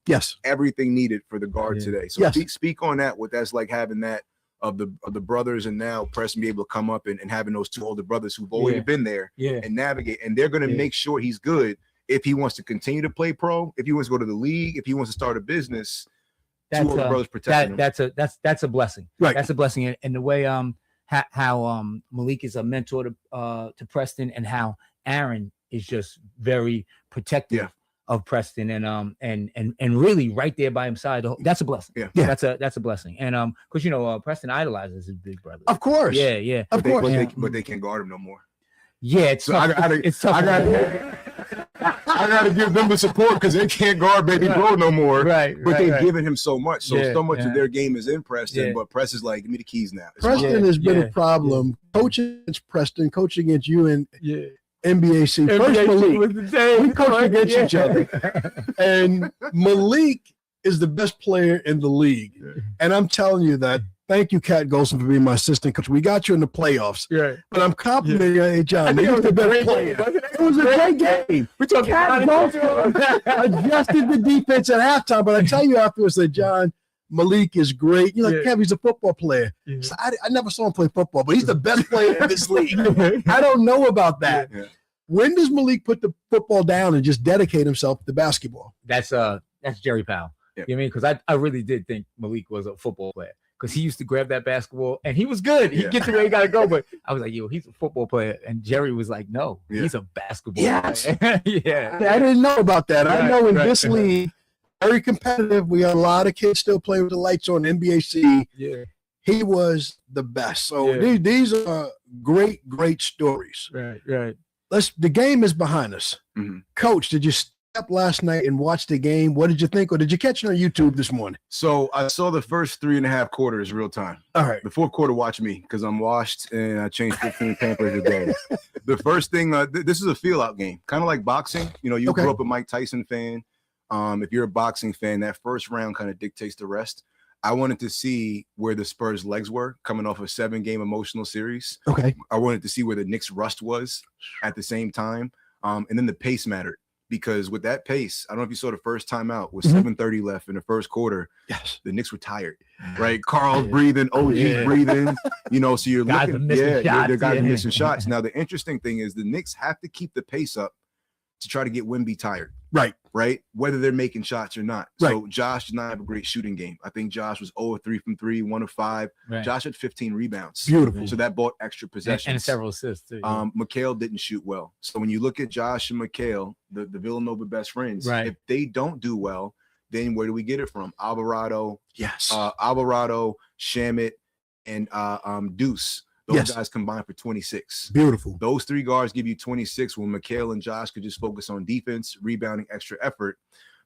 everything needed for the guard today. So speak on that, what that's like having that of the brothers, and now Preston be able to come up and having those two older brothers who've already been there and navigate, and they're going to make sure he's good if he wants to continue to play pro, if he wants to go to the league, if he wants to start a business. Two older brothers protecting him. That's a blessing. Right. That's a blessing. And the way how Malik is a mentor to Preston, and how Aaron is just very protective of Preston, and really right there by his side. That's a blessing. Yeah. That's a blessing. And because Preston idolizes his big brother. Of course. Yeah. Of course. But they can't guard him no more. Yeah, it's tough. It's tough. I gotta give them the support because they can't guard baby bro no more. Right. But they've given him so much. So much Yeah. of their game is in Preston, but Press is like, give me the keys now. It's Preston mine. has been a problem. Coaching against Preston, coaching against you and NBAC. First Malik. We coach against each other. And Malik is the best player in the league. And I'm telling you that. Thank you, Kat Golson, for being my assistant coach. We got you in the playoffs. Right. But I'm complimenting you, hey, John. He's the best player. It was a great game. We're talking Kat Golson adjusted the defense at halftime, but I tell you afterwards that John, Malik is great. You're like, Kev, he's a football player. So I never saw him play football, but he's the best player in this league. I don't know about that. When does Malik put the football down and just dedicate himself to basketball? That's Jerry Powell. You know what I mean? Because I really did think Malik was a football player. Because he used to grab that basketball and he was good. He gets to where he got to go. But I was like, yo, he's a football player. And Jerry was like, no, he's a basketball player. I didn't know about that. I know in this league, very competitive. We got a lot of kids still playing with the lights on NBAC. Yeah. He was the best. So these are great, great stories. Right. the game is behind us. Mm-hmm. Coach, did you stay up last night and watch the game? What did you think? Or did you catch it on YouTube this morning? So I saw the first 3.5 quarters real time. All right. The fourth quarter, watch me because I'm washed and I changed 15 Pampers a day. The first thing, this is a feel out game, kind of like boxing. You know, you grew up a Mike Tyson fan. If you're a boxing fan, that first round kind of dictates the rest. I wanted to see where the Spurs' legs were coming off a 7-game emotional series. Okay. I wanted to see where the Knicks' rust was at the same time. And then the pace mattered because with that pace, I don't know if you saw the first time out with 7:30 left in the first quarter. Yes. The Knicks were tired, right? Carl's breathing, OG's breathing, you know, so you're looking, the guys are missing shots. Now, the interesting thing is the Knicks have to keep the pace up to try to get Wemby tired. Right. Whether they're making shots or not. Right. So Josh did not have a great shooting game. I think Josh was 0 of 3 from 3, 1 of 5. Right. Josh had 15 rebounds. Beautiful. So that bought extra possessions. And several assists too. Mikal didn't shoot well. So when you look at Josh and Mikal, the Villanova best friends, if they don't do well, then where do we get it from? Alvarado, Shamet, and Deuce. Those guys combined for 26. Beautiful. Those 3 guards give you 26 when Mikal and Josh could just focus on defense, rebounding, extra effort.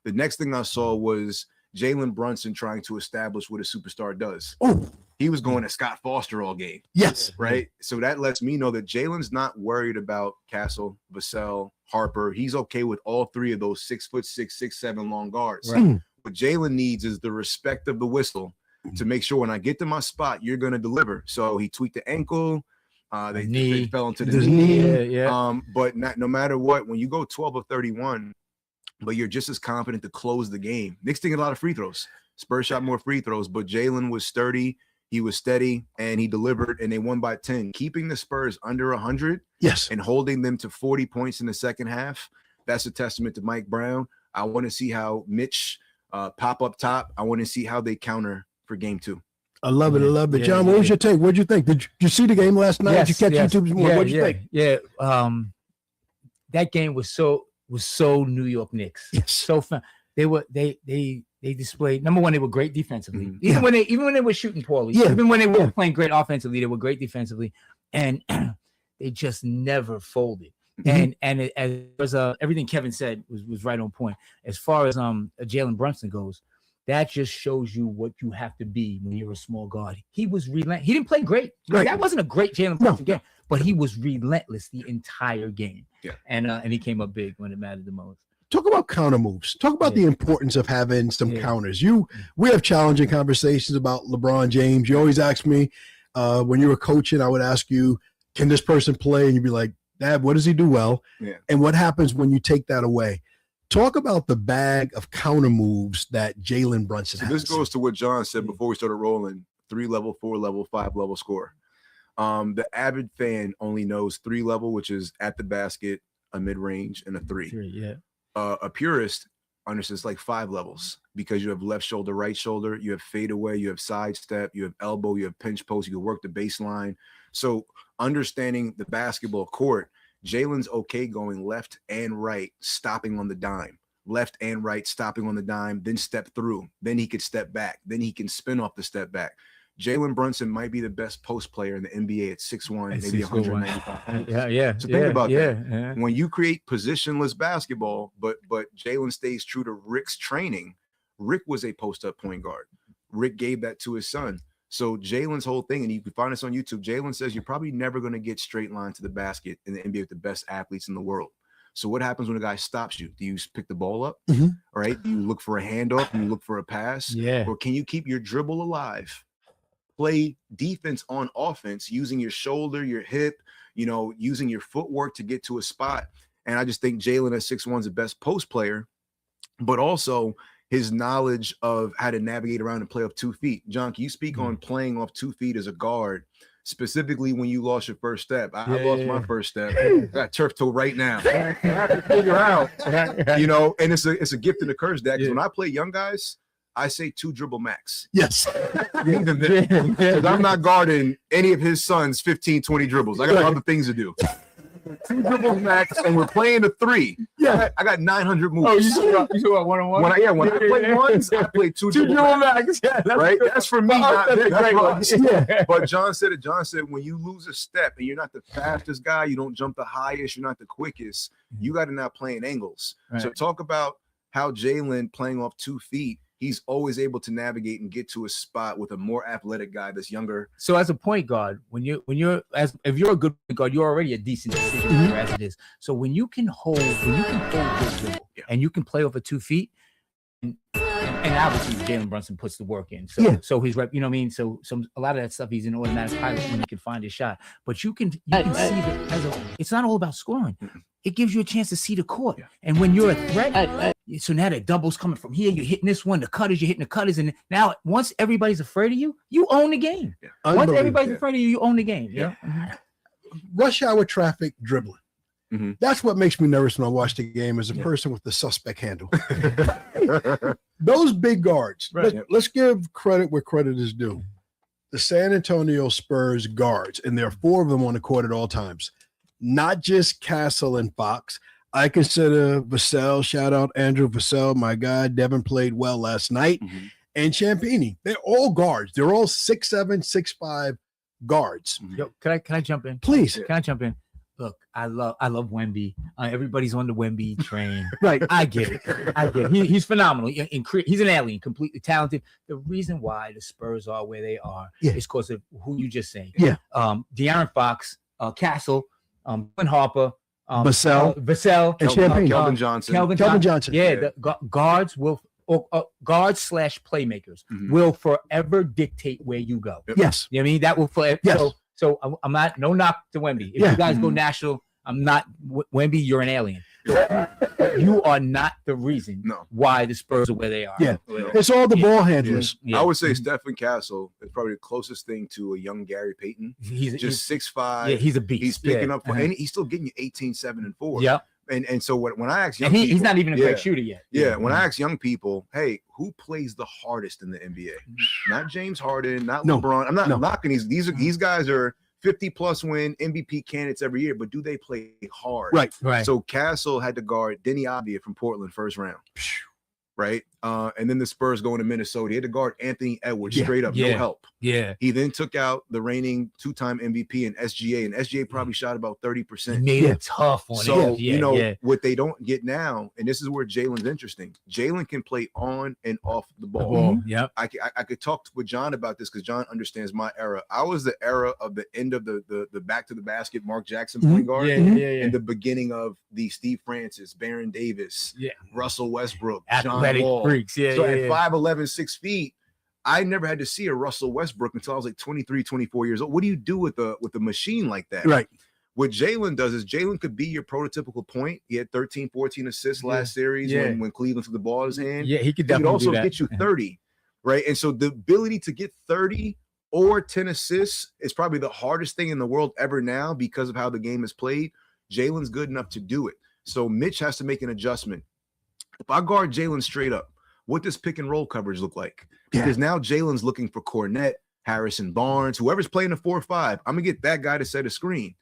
The next thing I saw was Jalen Brunson trying to establish what a superstar does. Oh, he was going to Scott Foster all game. Yes. Right. So that lets me know that Jalen's not worried about Castle, Vassell, Harper. He's okay with all 3 of those 6'6", 6'7" long guards. Right. What Jalen needs is the respect of the whistle to make sure when I get to my spot, you're going to deliver. So he tweaked the ankle. They fell into the knee. But no matter what, when you go 12 of 31, but you're just as confident to close the game. Knicks didn't get a lot of free throws. Spurs shot more free throws, but Jalen was sturdy. He was steady, and he delivered, and they won by 10. Keeping the Spurs under 100 and holding them to 40 points in the second half, that's a testament to Mike Brown. I want to see how Mitch pop up top. I want to see how they counter for game 2. I love it. I love it. John, what was your take? What'd you think? Did you see the game last night? Did you catch YouTube this morning? What'd you think? Yeah. That game was so New York Knicks. Yes. So fun. They displayed, number one, they were great defensively. Even when they were shooting poorly, even when they were playing great offensively, they were great defensively, and they just never folded. And as everything Kevin said was right on point. As far as Jalen Brunson goes, that just shows you what you have to be when you're a small guard. He was relentless. He didn't play great. Right. That wasn't a great Jalen Brunson game, but he was relentless the entire game. Yeah. And he came up big when it mattered the most. Talk about counter moves. Talk about the importance of having some counters. We have challenging conversations about LeBron James. You always ask me when you were coaching, I would ask you, can this person play? And you'd be like, Dad, what does he do well? Yeah. And what happens when you take that away? Talk about the bag of counter moves that Jalen Brunson has. This goes to what John said before we started rolling: 3-level, 4-level, 5-level score. The avid fan only knows 3-level, which is at the basket, a mid-range, and a 3. A purist understands like 5 levels because you have left shoulder, right shoulder, you have fadeaway, you have sidestep, you have elbow, you have pinch post, you can work the baseline. So understanding the basketball court, Jalen's okay going left and right, stopping on the dime, left and right, stopping on the dime, then step through, then he could step back, then he can spin off the step back. Jalen Brunson might be the best post player in the NBA at 6'1", maybe 195 pounds. So think about that. When you create positionless basketball, but Jalen stays true to Rick's training. Rick was a post-up point guard. Rick gave that to his son. So Jalen's whole thing, and you can find this on YouTube, Jalen says you're probably never going to get straight line to the basket in the NBA with the best athletes in the world. So what happens when a guy stops you? Do you pick the ball up? All right? Do you look for a handoff? Do you look for a pass? Or can you keep your dribble alive? Play defense on offense using your shoulder, your hip, using your footwork to get to a spot. And I just think Jalen at 6'1" is the best post player, but also his knowledge of how to navigate around and play off 2 feet. John, can you speak on playing off 2 feet as a guard, specifically when you lost your first step? I lost my first step. I got turf toe right now. I have to figure out, and it's a gift and a curse, that because when I play young guys, I say 2 dribble max. Yes. Because I'm not guarding any of his sons 15, 20 dribbles. I got other things to do. 2 dribbles max, and we're playing a 3. Yeah. I got 900 moves. Oh, you talking about one-on-one? When I play ones, I play 2 dribble max. Yeah, Right? That's for me, not that's that's great for one. us. Yeah. But John said it. John said, when you lose a step and you're not the fastest guy, you don't jump the highest, you're not the quickest, you got to not play in angles. Right. So talk about how Jalen playing off 2 feet, he's always able to navigate and get to a spot with a more athletic guy that's younger. So as a point guard, if you're a good point guard, you're already a decent decision maker as it is. So when you can hold good dribble and you can play over 2 feet, and obviously Jalen Brunson puts the work in. So he's you know what I mean? So a lot of that stuff he's an automatic pilot when he can find his shot. But you can see that it's not all about scoring. It gives you a chance to see the court. Yeah. And when you're a threat, so now the doubles coming from here, you're hitting this one, the cutters, you're hitting the cutters. And now once everybody's afraid of you, you own the game. Yeah. Once everybody's afraid of you, you own the game. Yeah. Rush hour traffic dribbling. Mm-hmm. That's what makes me nervous when I watch the game as a person with the suspect handle. Those big guards. Right. Let's give credit where credit is due. The San Antonio Spurs guards, and there are 4 of them on the court at all times. Not just Castle and Fox. I consider Vassell, shout out Andrew Vassell, my guy. Devin played well last night. Mm-hmm. And Champagnie. They're all guards. They're all 6'7", 6'5" guards. Mm-hmm. Yo, can I jump in? Please. Can I jump in? Look, I love Wemby. Everybody's on the Wemby train. Right. I get it. He's phenomenal. He's an alien, completely talented. The reason why the Spurs are where they are is because of who you just said. Yeah. De'Aaron Fox, Castle, Quinn Harper, Vassell, and Champagne. Kelvin Johnson. Kelvin Johnson. Yeah, the guards will guards / playmakers will forever dictate where you go. Yes. You know what I mean? That will forever. Yes. So I'm not, no knock to Wemby. If you guys go national, I'm not Wemby. You're an alien. You are not the reason why the Spurs are where they are. Yeah, it's all the ball handlers. Yeah. I would say Stephen Castle is probably the closest thing to a young Gary Payton. He's just 6'5". Yeah, he's a beast. He's picking up, and he's still getting you 18, 7, and 4. Yeah. And so when I ask young people, he's not even a great shooter yet. Yeah, when I ask young people, hey, who plays the hardest in the NBA? Not James Harden, not LeBron. I'm not knocking these guys are 50+ win MVP candidates every year, but do they play hard? Right. So Castle had to guard Denny Avdia from Portland first round. Right. And then the Spurs going to Minnesota. He had to guard Anthony Edwards straight up, no help. Yeah. He then took out the reigning 2-time MVP and SGA probably shot about 30%. He made it tough on so, what they don't get now, and this is where Jalen's interesting. Jalen can play on and off the ball. Yep. I could talk with John about this because John understands my era. I was the era of the end of the back to the basket Mark Jackson point guard. And the beginning of the Steve Francis, Baron Davis, Russell Westbrook, athletic John Wall. Freaks. So at 5'11", 6 feet, I never had to see a Russell Westbrook until I was like 23, 24 years old. What do you do with a machine like that? Right. What Jalen does is Jalen could be your prototypical point. He had 13, 14 assists last series when Cleveland took the ball in his hand. Yeah, he could definitely also get you 30, right? And so the ability to get 30 or 10 assists is probably the hardest thing in the world ever now because of how the game is played. Jalen's good enough to do it. So Mitch has to make an adjustment. If I guard Jalen straight up, what does pick and roll coverage look like? Because now Jalen's looking for Cornette, Harrison Barnes, whoever's playing a 4-5. I'm going to get that guy to set a screen.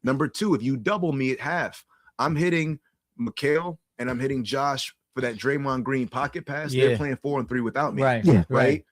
Number 2, if you double me at half, I'm hitting Mikal and I'm hitting Josh for that Draymond Green pocket pass. They're playing 4 and 3 without me. Right.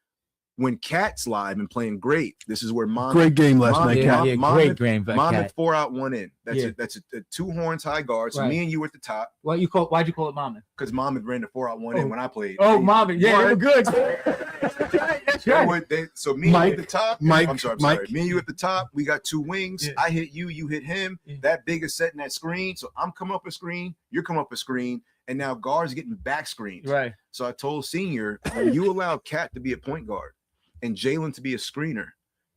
When Cat's live and playing great, this is where great game last night. Great game. Monmouth 4 out, 1 in. That's a 2 horns high guard. So me and you at the top. Why'd you call it Monmouth? Because Monmouth ran the 4 out, 1 in when I played. Oh, Monmouth, they were good. That's right. So me and you at the top. I'm sorry. Me and you at the top. We got 2 wings. I hit you, you hit him. That big is setting that screen. So I'm coming up a screen. You're coming up a screen. And now guards getting back screens. Right. So I told Senior, when you allow Cat to be a point guard and Jalen to be a screener,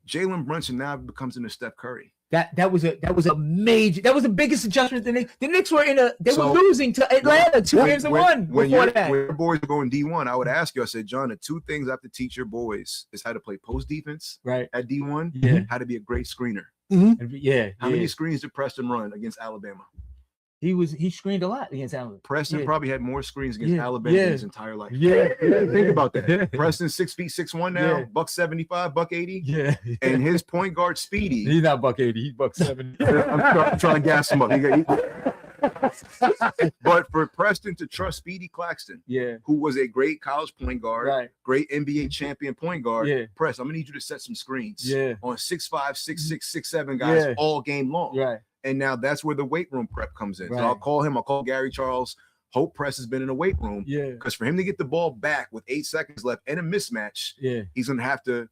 Jalen Brunson now becomes into Steph Curry. That was a major. That was the biggest adjustment. The Knicks were were losing to Atlanta 2 games to 1 before that. When your boys are going D1, I would ask you. I said, John, the 2 things I have to teach your boys is how to play post defense at D1, how to be a great screener. How many screens did Preston run against Alabama? He screened a lot against Alabama. Preston probably had more screens against Alabama in his entire life. Think about that. Preston's 6 feet 6'1" now, $175, $180. Yeah. And his point guard Speedy. He's not $180, he's $170. I'm trying to gas him up. But for Preston to trust Speedy Claxton, who was a great college point guard, great NBA champion point guard, Preston, I'm gonna need you to set some screens on 6'5", 6'6", 6'7" guys all game long. Right. And now that's where the weight room prep comes in. So I'll call Gary Charles. Hope Press has been in the weight room. Because for him to get the ball back with 8 seconds left and a mismatch, he's gonna have to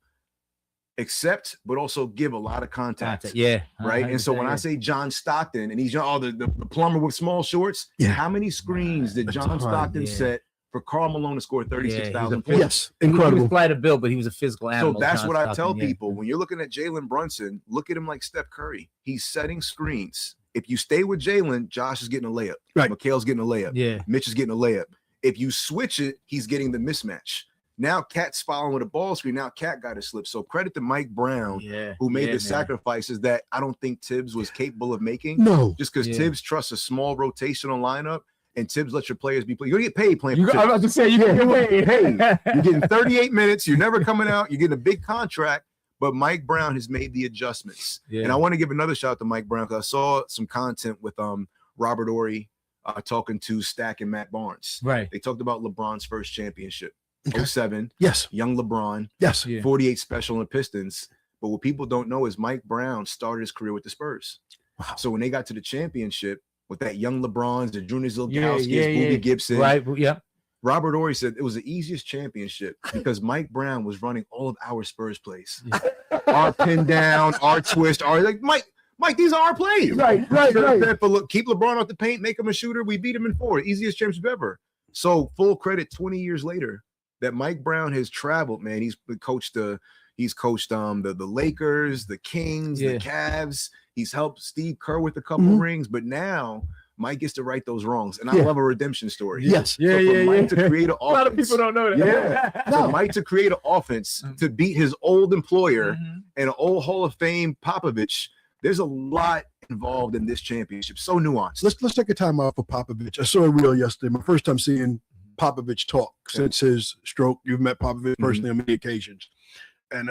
accept, but also give a lot of contact. Right. And so when I say John Stockton and he's the plumber with small shorts, how many screens did John Stockton set for Karl Malone to score 36,000 points? Yes, incredible. He was flight of build, but he was a physical animal. So that's what I tell people. When you're looking at Jalen Brunson, look at him like Steph Curry. He's setting screens. If you stay with Jalen, Josh is getting a layup. Right. Mikhail's getting a layup. Mitch is getting a layup. If you switch it, he's getting the mismatch. Now Cat's following with a ball screen. Now Cat got a slip. So credit to Mike Brown, who made the sacrifices that I don't think Tibbs was capable of making. No. Just because Tibbs trusts a small rotational lineup and Tibbs lets your players be played. You're going to get paid playing for Tibbs. I'm about to say, you get paid. Hey, you're getting 38 minutes. You're never coming out. You're getting a big contract. But Mike Brown has made the adjustments. And I want to give another shout out to Mike Brown because I saw some content with Robert Ory talking to Stack and Matt Barnes. Right. They talked about LeBron's first championship. 07. Yes. Young LeBron. Yes. 48 special in the Pistons. But what people don't know is Mike Brown started his career with the Spurs. Wow. So when they got to the championship with that young LeBrons, the Junior Zilkowskis, Boogie Gibson. Right. Yeah. Robert Ory said it was the easiest championship because Mike Brown was running all of our Spurs plays. Our pin down, our twist, our like Mike, these are our plays. Right. But look, keep LeBron off the paint, make him a shooter. We beat him in 4. Easiest championship ever. So full credit 20 years later that Mike Brown has traveled, man. He's coached the Lakers, the Kings, the Cavs. He's helped Steve Kerr with a couple rings, but now Mike gets to right those wrongs. And I love a redemption story. Yes. So for Mike to create an offense. A lot of people don't know that. For Mike to create an offense to beat his old employer and an old Hall of Fame Popovich, there's a lot involved in this championship. So nuanced. Let's take a time out for Popovich. I saw a reel yesterday. My first time seeing Popovich talk since his stroke. You've met Popovich personally on many occasions. And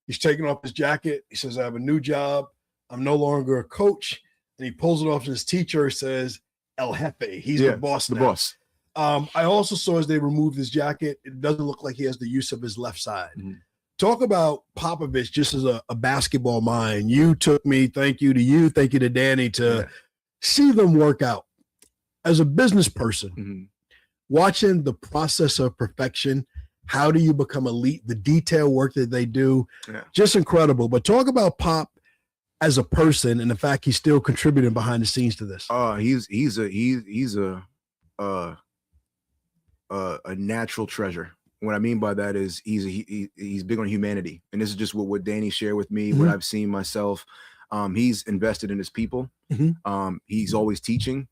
he's taking off his jacket. He says, I have a new job. I'm no longer a coach. And he pulls it off, and his teacher says, El Jefe. He's the boss. The boss. I also saw as they removed his jacket, it doesn't look like he has the use of his left side. Talk about Popovich just as a basketball mind. You took me, thank you to you, thank you to Danny, to see them work out. As a business person, watching the process of perfection, how do you become elite, the detail work that they do, just incredible. But talk about Pop as a person and the fact he's still contributing behind the scenes to this. He's a natural treasure. What I mean by that is he's big on humanity, and this is just what Danny shared with me, what I've seen myself. He's invested in his people. He's always teaching.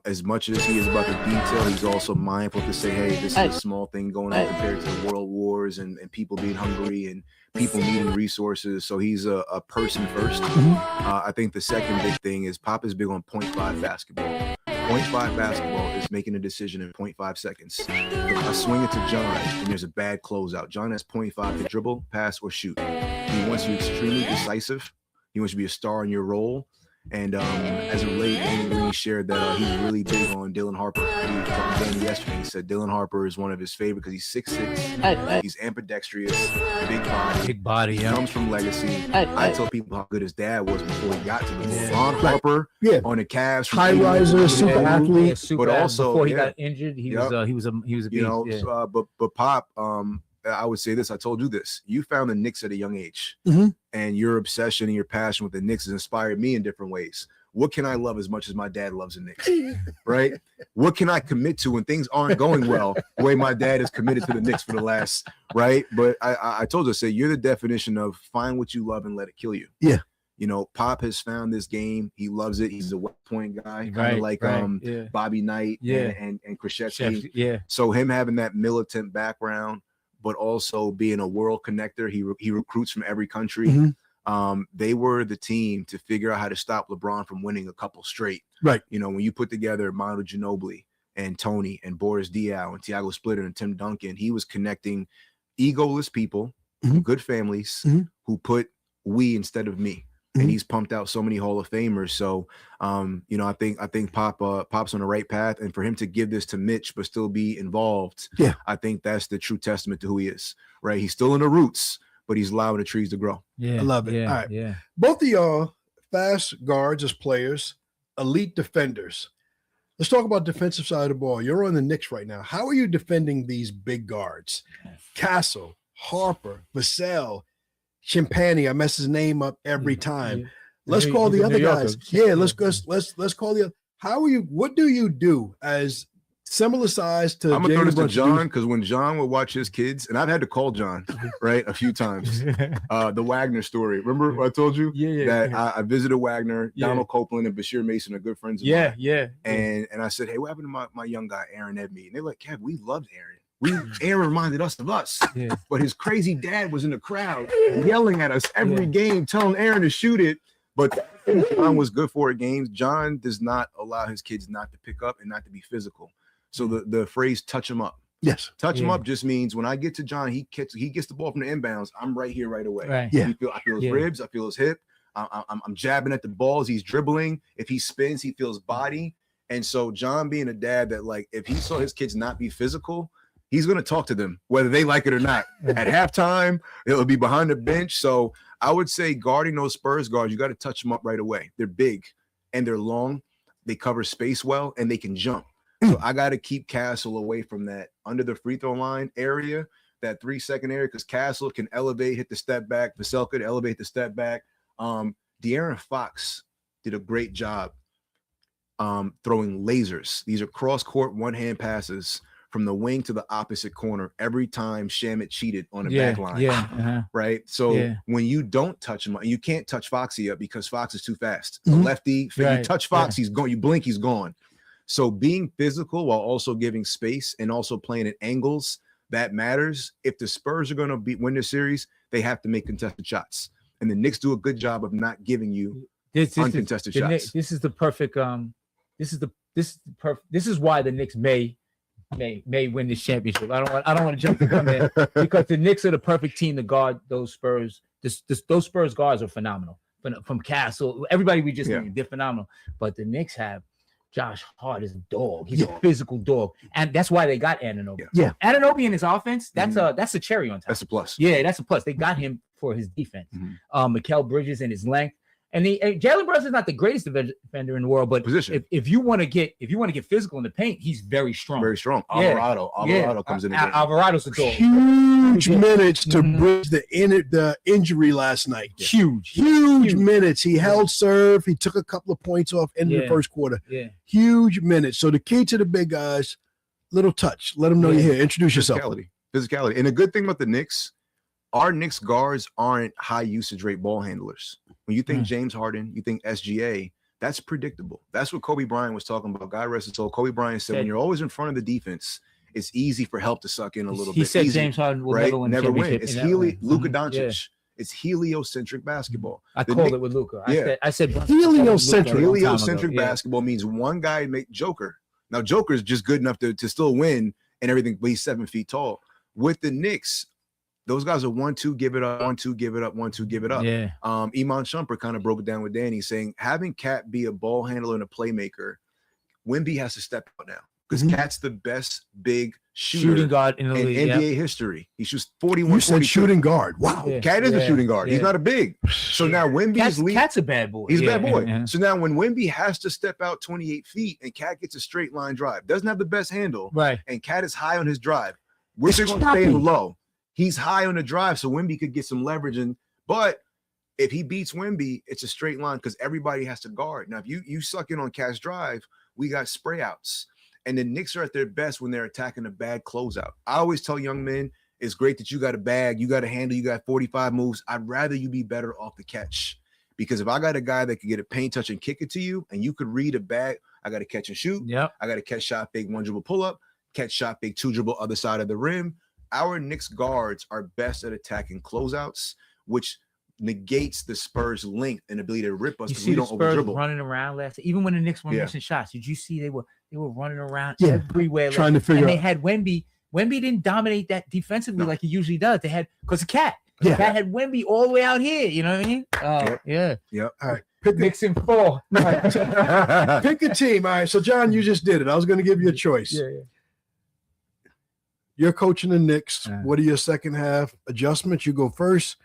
As much as he is about the detail, he's also mindful to say, hey, this is a small thing going on compared to the world wars and people being hungry and people needing resources. So he's a person first. I think the second big thing is Pop is big on 0.5 basketball. 0.5 basketball is making a decision in 0.5 seconds. If I swing it to John and there's a bad closeout, John has 0.5 to dribble, pass, or shoot. He wants you extremely decisive. He wants you to be a star in your role. And as of late, Danny Green shared that he's really big on Dylan Harper. He was talking to Danny yesterday. He said Dylan Harper is one of his favorite because he's 6'6". He's ambidextrous, big body. Comes from legacy. I tell people how good his dad was before he got to the ball. Ron Harper on the Cavs, high riser, super athlete, but also before he got injured, he was a beast. You know, but Pop, I would say this. I told you this. You found the Knicks at a young age, and your obsession and your passion with the Knicks has inspired me in different ways. What can I love as much as my dad loves the Knicks? Right? What can I commit to when things aren't going well? The way my dad is committed to the Knicks for the last, right? But I told you, you're the definition of find what you love and let it kill you. Yeah. You know, Pop has found this game. He loves it. He's a West Point guy, kind of like Bobby Knight and Krzyzewski. So him having that militant background, but also being a world connector. He recruits from every country. they were the team to figure out how to stop LeBron from winning a couple straight. Right. You know, when you put together Manu Ginobili and Tony and Boris Diaw and Thiago Splitter and Tim Duncan, he was connecting egoless people, good families who put we instead of me. And he's pumped out so many Hall of Famers. So, you know, I think Pop's on the right path. And for him to give this to Mitch but still be involved, I think that's the true testament to who he is. Right? He's still in the roots, but he's allowing the trees to grow. Yeah, I love it. Yeah, All right. yeah. Both of y'all fast guards as players, elite defenders. Let's talk about defensive side of the ball. You're on the Knicks right now. How are you defending these big guards? Castle, Harper, Vassell, Champagny. I mess his name up every time. Let's call the other guys. Yeah, let's call the other. How are you? What do you do as similar size to? I'm gonna throw this to John, because when John would watch his kids, and I've had to call John, right, a few times. The Wagner story. Remember I told you that I visited Wagner, Donald Copeland and Bashir Mason are good friends of mine. And I said, hey, what happened to my young guy Aaron Edney? And they're like, Kev, we loved Aaron. Aaron reminded us of us, but his crazy dad was in the crowd yelling at us every game, telling Aaron to shoot it. But John was good for it games. John does not allow his kids not to pick up and not to be physical. So the phrase "touch him up," touch him up just means when I get to John, he gets the ball from the inbounds. I'm right here right away. Right. I feel his ribs. I feel his hip. I'm jabbing at the balls. He's dribbling. If he spins, he feels body. And so John, being a dad that, like, if he saw his kids not be physical, he's going to talk to them, whether they like it or not. At halftime, it'll be behind the bench. So I would say guarding those Spurs guards, you got to touch them up right away. They're big and they're long. They cover space well and they can jump. So I got to keep Castle away from that under the free throw line area, that 3-second area, because Castle can elevate, hit the step back. Vassell could elevate the step back. De'Aaron Fox did a great job throwing lasers. These are cross-court one-hand passes from the wing to the opposite corner every time Shamet cheated on the back line. Right? So when you don't touch him, you can't touch Foxy up because Fox is too fast. A lefty, you touch Fox, he's gone. You blink, he's gone. So being physical while also giving space and also playing at angles, that matters. If the Spurs are going to win this series, they have to make contested shots. And the Knicks do a good job of not giving you uncontested shots. This is the perfect this is why the Knicks may win this championship. I don't want to jump the gun there, because the Knicks are the perfect team to guard those Spurs. Those Spurs guards are phenomenal. From Castle, everybody we just named, they're phenomenal. But the Knicks have Josh Hart is a dog. He's a physical dog, and that's why they got Anunoby. Anunoby in his offense, that's a cherry on top. That's a plus. Yeah, that's a plus. They got him for his defense. Mikal Bridges and his length. And Jalen Brunson's not the greatest defender in the world, but if you want to get physical in the paint, he's very strong. Very strong. Alvarado comes in again. Alvarado's a dog. Huge minutes to bridge the injury last night. Huge minutes. He held serve. He took a couple of points off in the first quarter. Huge minutes. So the key to the big guys, little touch. Let them know you're here. Introduce yourself. Physicality. And the good thing about the Knicks, our Knicks guards aren't high usage rate ball handlers. When you think James Harden, you think SGA, that's predictable. That's what Kobe Bryant was talking about. God rest his soul. Kobe Bryant said, when you're always in front of the defense, it's easy for help to suck in a little bit. He said James Harden will never win. It's Luka Doncic. It's heliocentric basketball. I called it with Luka. I said heliocentric. Heliocentric basketball means one guy make Joker. Now Joker is just good enough to still win and everything, but he's 7 feet tall. With the Knicks, those guys are 1-2, give it up, 1-2, give it up, 1-2, give it up. Iman Shumpert kind of broke it down with Danny, saying having Cat be a ball handler and a playmaker, Wemby has to step out now, because Cat's the best big shooting guard in the league, NBA history. He shoots 41. You said shooting guard. Wow. Cat is a shooting guard. He's not a big. So now Wemby's Cat's a bad boy. He's a bad boy. So now when Wemby has to step out 28 feet and Cat gets a straight line drive, doesn't have the best handle, and Cat is high on his drive, we're still going to stay low. He's high on the drive, so Wemby could get some leverage. But if he beats Wemby, it's a straight line because everybody has to guard. Now, if you suck in on Cat's drive, we got spray outs. And the Knicks are at their best when they're attacking a bad closeout. I always tell young men, it's great that you got a bag, you got a handle, you got 45 moves. I'd rather you be better off the catch. Because if I got a guy that could get a paint touch and kick it to you, and you could read a bag, I got to catch and shoot. I got to catch shot fake, 1 dribble pull up, catch shot fake, 2 dribble other side of the rim. Our Knicks guards are best at attacking closeouts, which negates the Spurs' length and ability to rip us You because see we the don't over Spurs dribble. running around last, even when the Knicks were Yeah. missing shots. Did you see they were running around Yeah. everywhere, Trying to figure and they out. had Wemby. Wemby didn't dominate that defensively like he usually does. They had because of Cat. Yeah. Cat had Wemby all the way out here. You know what I mean? Yeah. Yep. All right. Pick Knicks in 4. a, pick a team. All right. So, John, you just did it. I was going to give you a choice. Yeah. You're coaching the Knicks. Uh-huh. What are your second half adjustments? You go first.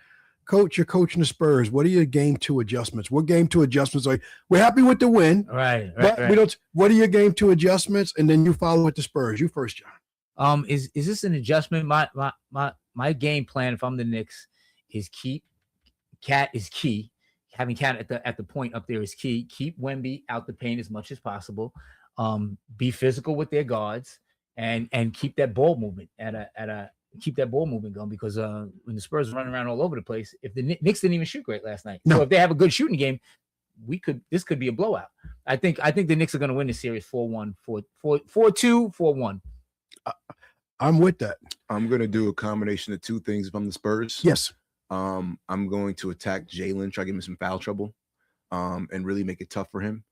Coach, you're coaching the Spurs. What are your game 2 adjustments? What game 2 adjustments are you? We're happy with the win. Right. But we don't. What are your game 2 adjustments? And then you follow with the Spurs. You first, John. Is this an adjustment? My game plan, if I'm the Knicks, is keep Cat is key. Having Cat at the point up there is key. Keep Wemby out the paint as much as possible. Be physical with their guards and keep that ball movement keep that ball movement going, because when the Spurs are running around all over the place, if the Knicks didn't even shoot great last night, so if they have a good shooting game, this could be a blowout. I think the Knicks are going to win the series 4-1, 4-2, 4-1. I'm with that. I'm gonna do a combination of 2 things if I'm the Spurs. Yes. I'm going to attack Jalen, try to give him some foul trouble, and really make it tough for him.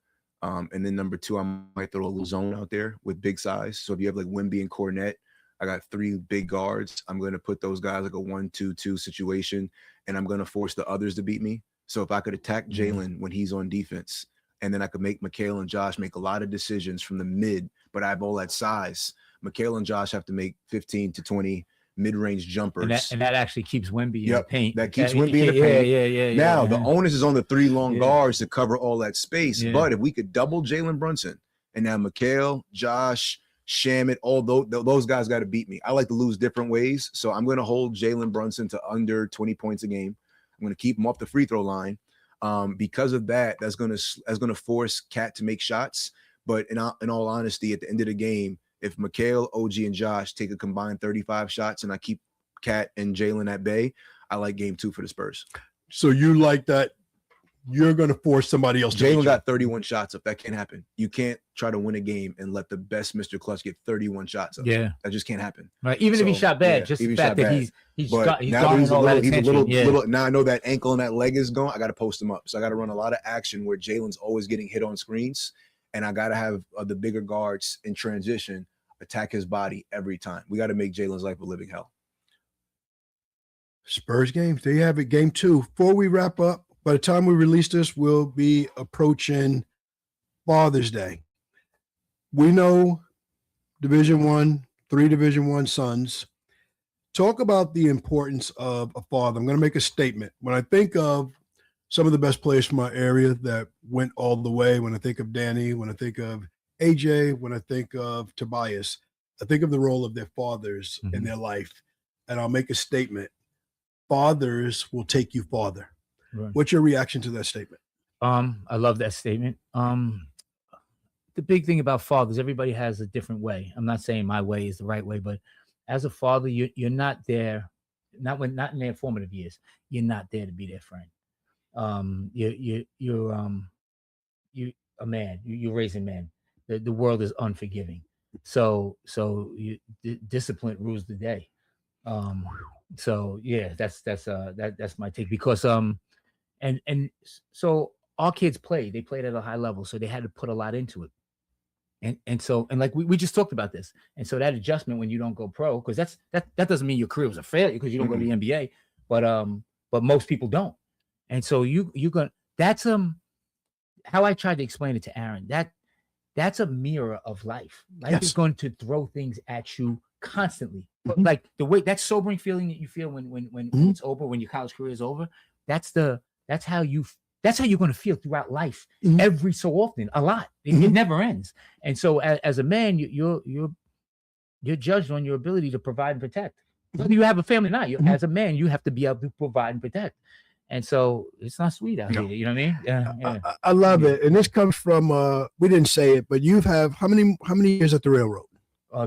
And then number 2, I might throw a little zone out there with big size. So if you have like Wemby and Cornette, I got 3 big guards. I'm going to put those guys like a 1-2-2 situation, and I'm going to force the others to beat me. So if I could attack Jalen when he's on defense, and then I could make Mikal and Josh make a lot of decisions from the mid, but I have all that size. Mikal and Josh have to make 15 to 20 mid-range jumpers. And that actually keeps Wemby in the paint. That keeps Wemby in the paint. Yeah. Now, the onus is on the 3 long guards to cover all that space. Yeah. But if we could double Jalen Brunson, and now Mikal, Josh, Shamit, all those guys got to beat me. I like to lose different ways. So I'm going to hold Jalen Brunson to under 20 points a game. I'm going to keep him off the free throw line. Because of that, that's going to force Cat to make shots. But in all honesty, at the end of the game, if Mikal, OG, and Josh take a combined 35 shots and I keep Cat and Jalen at bay, I like game 2 for the Spurs. So you like that you're going to force somebody else to Jalen got 31 shots up. That can't happen. You can't try to win a game and let the best Mr. Clutch get 31 shots up. Yeah. That just can't happen. Right. Even if he shot bad, just the fact that he's garnering all that attention. Little, now I know that ankle and that leg is gone. I got to post him up. So I got to run a lot of action where Jalen's always getting hit on screens. And I got to have the bigger guards in transition attack his body every time. We got to make Jalen's life a living hell. Spurs games. There you have it. Game 2. Before we wrap up, by the time we release this, we'll be approaching Father's Day. We know Division I, 3 Division I sons. Talk about the importance of a father. I'm going to make a statement. When I think of some of the best players from our area that went all the way, when I think of Danny, when I think of AJ, when I think of Tobias, I think of the role of their fathers in their life. And I'll make a statement. Fathers will take you farther. Right. What's your reaction to that statement? I love that statement. The big thing about fathers, everybody has a different way. I'm not saying my way is the right way, but as a father, you're not there, not in their formative years. You're not there to be their friend. You're a man. You're raising men. The world is unforgiving. So discipline rules the day. So yeah, that's my take, because and so our kids played at a high level, so they had to put a lot into it. And like we just talked about this. And so that adjustment when you don't go pro, because that doesn't mean your career was a failure because you don't go to the NBA, but most people don't. And so you're gonna, that's how I tried to explain it to Aaron, that's a mirror of life. Life is going to throw things at you constantly. But like the way, that sobering feeling that you feel when it's over, when your college career is over, that's how you're going to feel throughout life, every so often, a lot. It never ends. And so as a man, you're judged on your ability to provide and protect. Whether you have a family or not, as a man, you have to be able to provide and protect. And so it's not sweet out here. You know what I mean? Yeah. I love it. And this comes from, we didn't say it, but you have how many years at the railroad?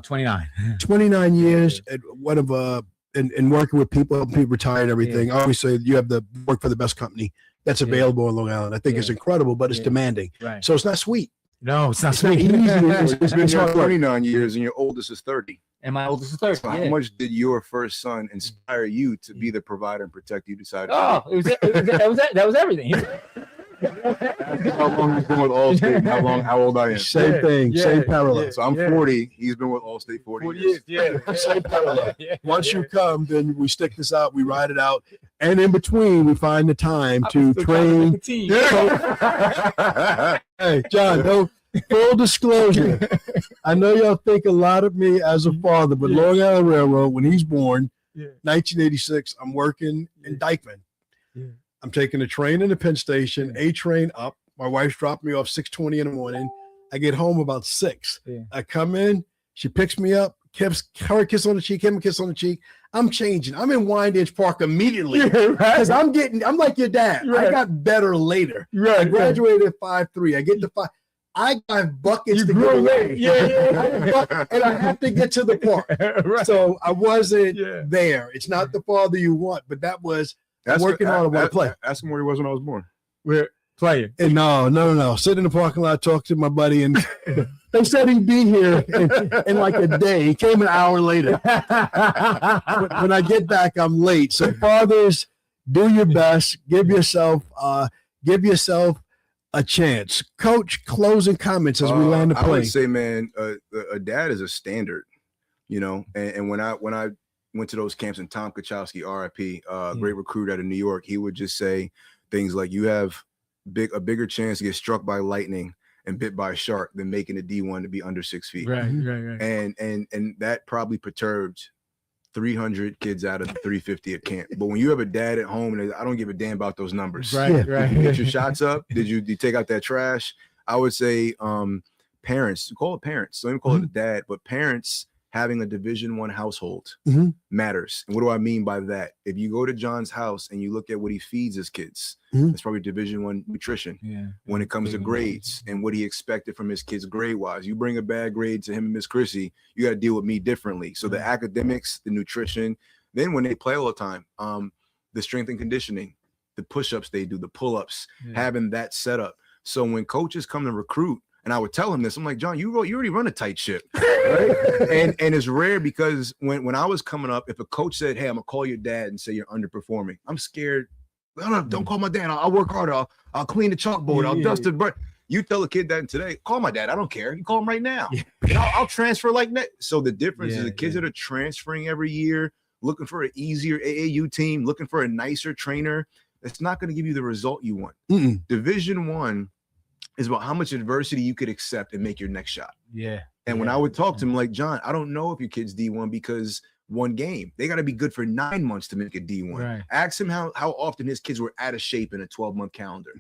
29. 29 years at one of in working with people, helping people retire and everything. Obviously, you have the work for the best company that's available in Long Island. I think it's incredible, but it's demanding. Right. So it's not sweet. No, it's not sweet. It's been 29 years and your oldest is 30. And my oldest is 30. So how much did your first son inspire you to be the provider and protect you? Decided. Oh, that was everything. How long he's been with Allstate? How old I am? Same thing, same parallel. So I'm 40. He's been with Allstate 40 years. Yeah, Same parallel. Once you come, then we stick this out, we ride it out, and in between, we find the time to train. Hey, John, no, full disclosure. I know y'all think a lot of me as a father, but Long Island Railroad, when he's born, 1986, I'm working in Dykeman. Yeah. I'm taking a train in the Penn Station, a train up. My wife's dropped me off 6:20 in the morning. I get home about 6. Yeah. I come in, she picks me up, gives her a kiss on the cheek, him a kiss on the cheek. I'm changing. I'm in Wyandanch Park immediately because I'm like your dad. I got better later. I graduated at 5'3". I get to 5. I got buckets to get away. And I have to get to the park. So I wasn't there. It's not the father you want, but that was working on to play. Ask him where he was when I was born. We're playing. And no. Sit in the parking lot, talk to my buddy, and they said he'd be here in like a day. He came an hour later. When I get back, I'm late. So fathers, do your best. Give yourself a chance. Coach, closing comments as we land the plane. I would say, man, a dad is a standard, you know. And when I went to those camps, and Tom Kachowski, RIP, great recruit out of New York, he would just say things like, you have a bigger chance to get struck by lightning and bit by a shark than making a D1 to be under 6 feet. Right. And that probably perturbed 300 kids out of the 350 at camp. But when you have a dad at home, and I don't give a damn about those numbers. Right. Did you get your shots up? Did you take out that trash? I would say parents, call it parents. Don't even call it a dad, but parents having a Division I household matters. And what do I mean by that? If you go to John's house and you look at what he feeds his kids, it's probably Division I nutrition. When it comes to grades and what he expected from his kids grade-wise, you bring a bad grade to him and Miss Chrissy, you got to deal with me differently. So the academics, the nutrition, then when they play all the time, the strength and conditioning, the push-ups they do, the pull-ups, having that set up. So when coaches come to recruit, and I would tell him this, I'm like, John, you already run a tight ship, right? and it's rare because when I was coming up, if a coach said, hey, I'm gonna call your dad and say you're underperforming, I'm scared. No, don't call my dad. I'll work harder. I'll clean the chalkboard. I'll dust it. But you tell a kid that today, call my dad. I don't care. You call him right now. And I'll transfer like that. So the difference is the kids that are transferring every year, looking for an easier AAU team, looking for a nicer trainer, that's not going to give you the result you want. Division I is about how much adversity you could accept and make your next shot. And when I would talk to him, like, John, I don't know if your kid's D1 because one game. They got to be good for 9 months to make a D1. Ask him how often his kids were out of shape in a 12-month calendar.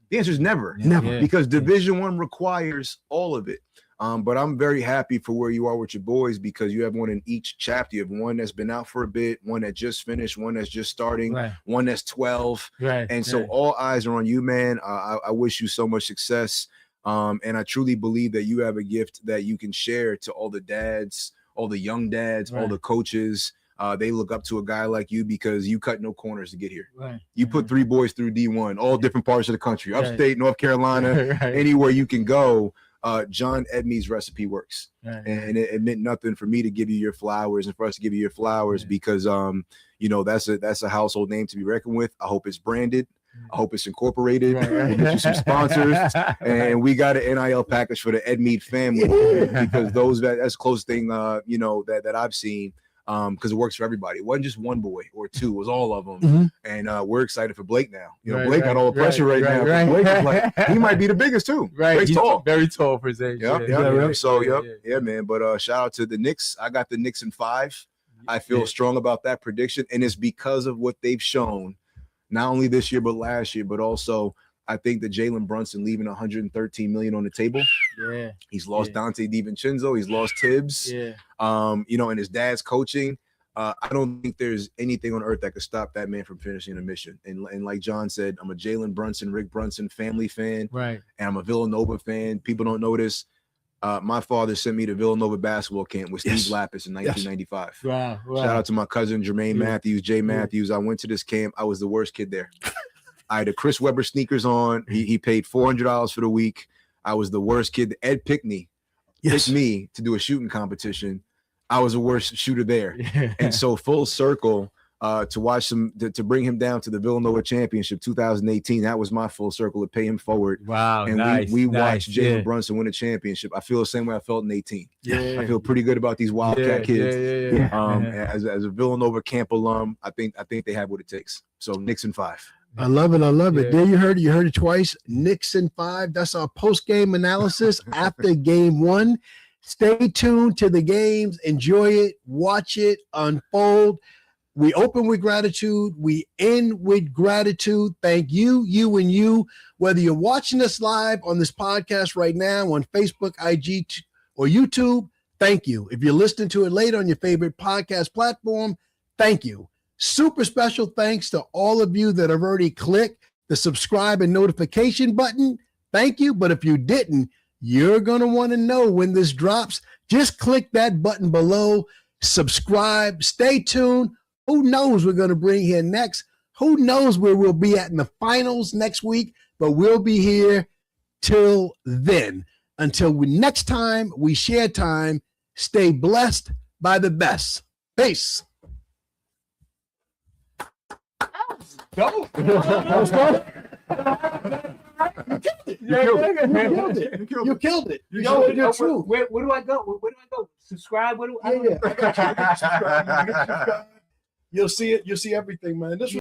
The answer is never. Because Division I requires all of it. But I'm very happy for where you are with your boys because you have one in each chapter. You have one that's been out for a bit, one that just finished, one that's just starting, one that's 12. And so all eyes are on you, man. I wish you so much success. And I truly believe that you have a gift that you can share to all the dads, all the young dads, all the coaches. They look up to a guy like you because you cut no corners to get here. You put 3 boys through D1, all different parts of the country, upstate, North Carolina, anywhere you can go. John Edme's recipe works. And it meant nothing for me to give you your flowers and for us to give you your flowers because, you know, that's a household name to be reckoned with. I hope it's branded. I hope it's incorporated. We'll get you some sponsors. And we got an NIL package for the Edmead family because that's the closest thing, you know, that I've seen. Because it works for everybody. It wasn't just one boy or two, it was all of them. And we're excited for Blake now. You know, Blake got all the pressure right now. Blake is like, he might be the biggest too. Blake's tall. Very tall for his age. So, man. But shout out to the Knicks. I got the Knicks in 5. I feel strong about that prediction. And it's because of what they've shown, not only this year, but last year, but also I think that Jalen Brunson leaving $113 million on the table. He's lost Dante DiVincenzo. He's lost Tibbs. You know, and his dad's coaching. I don't think there's anything on earth that could stop that man from finishing a mission. And like John said, I'm a Jalen Brunson, Rick Brunson family fan. And I'm a Villanova fan. People don't know this. My father sent me to Villanova basketball camp with Steve Lapis in 1995. Shout out to my cousin, Jermaine Matthews, Jay Matthews. I went to this camp. I was the worst kid there. I had the Chris Webber sneakers on. He paid $400 for the week. I was the worst kid. Ed Pickney picked me to do a shooting competition. I was the worst shooter there. And so full circle, to watch him, to bring him down to the Villanova Championship 2018, that was my full circle to pay him forward. Wow, and nice, we watched Jalen yeah. Brunson win a championship. I feel the same way I felt in 18. Yeah. I feel pretty good about these Wildcat kids. Yeah. As a Villanova camp alum, I think they have what it takes. So Knicks in 5. I love it. I love it. Yeah. There you heard it twice. Knicks in 5. That's our post-game analysis after game 1. Stay tuned to the games. Enjoy it. Watch it unfold. We open with gratitude. We end with gratitude. Thank you, you, and you. Whether you're watching us live on this podcast right now on Facebook, IG, or YouTube, thank you. If you're listening to it later on your favorite podcast platform, thank you. Super special thanks to all of you that have already clicked the subscribe and notification button. Thank you. But if you didn't, you're going to want to know when this drops. Just click that button below. Subscribe. Stay tuned. Who knows we're going to bring here next? Who knows where we'll be at in the finals next week? But we'll be here till then. Until next time we share time, stay blessed by the best. Peace. Double. You killed it. You're true. Where do I go? Where do I go? Subscribe. What do I? Yeah. You'll see it. You'll see everything, man. This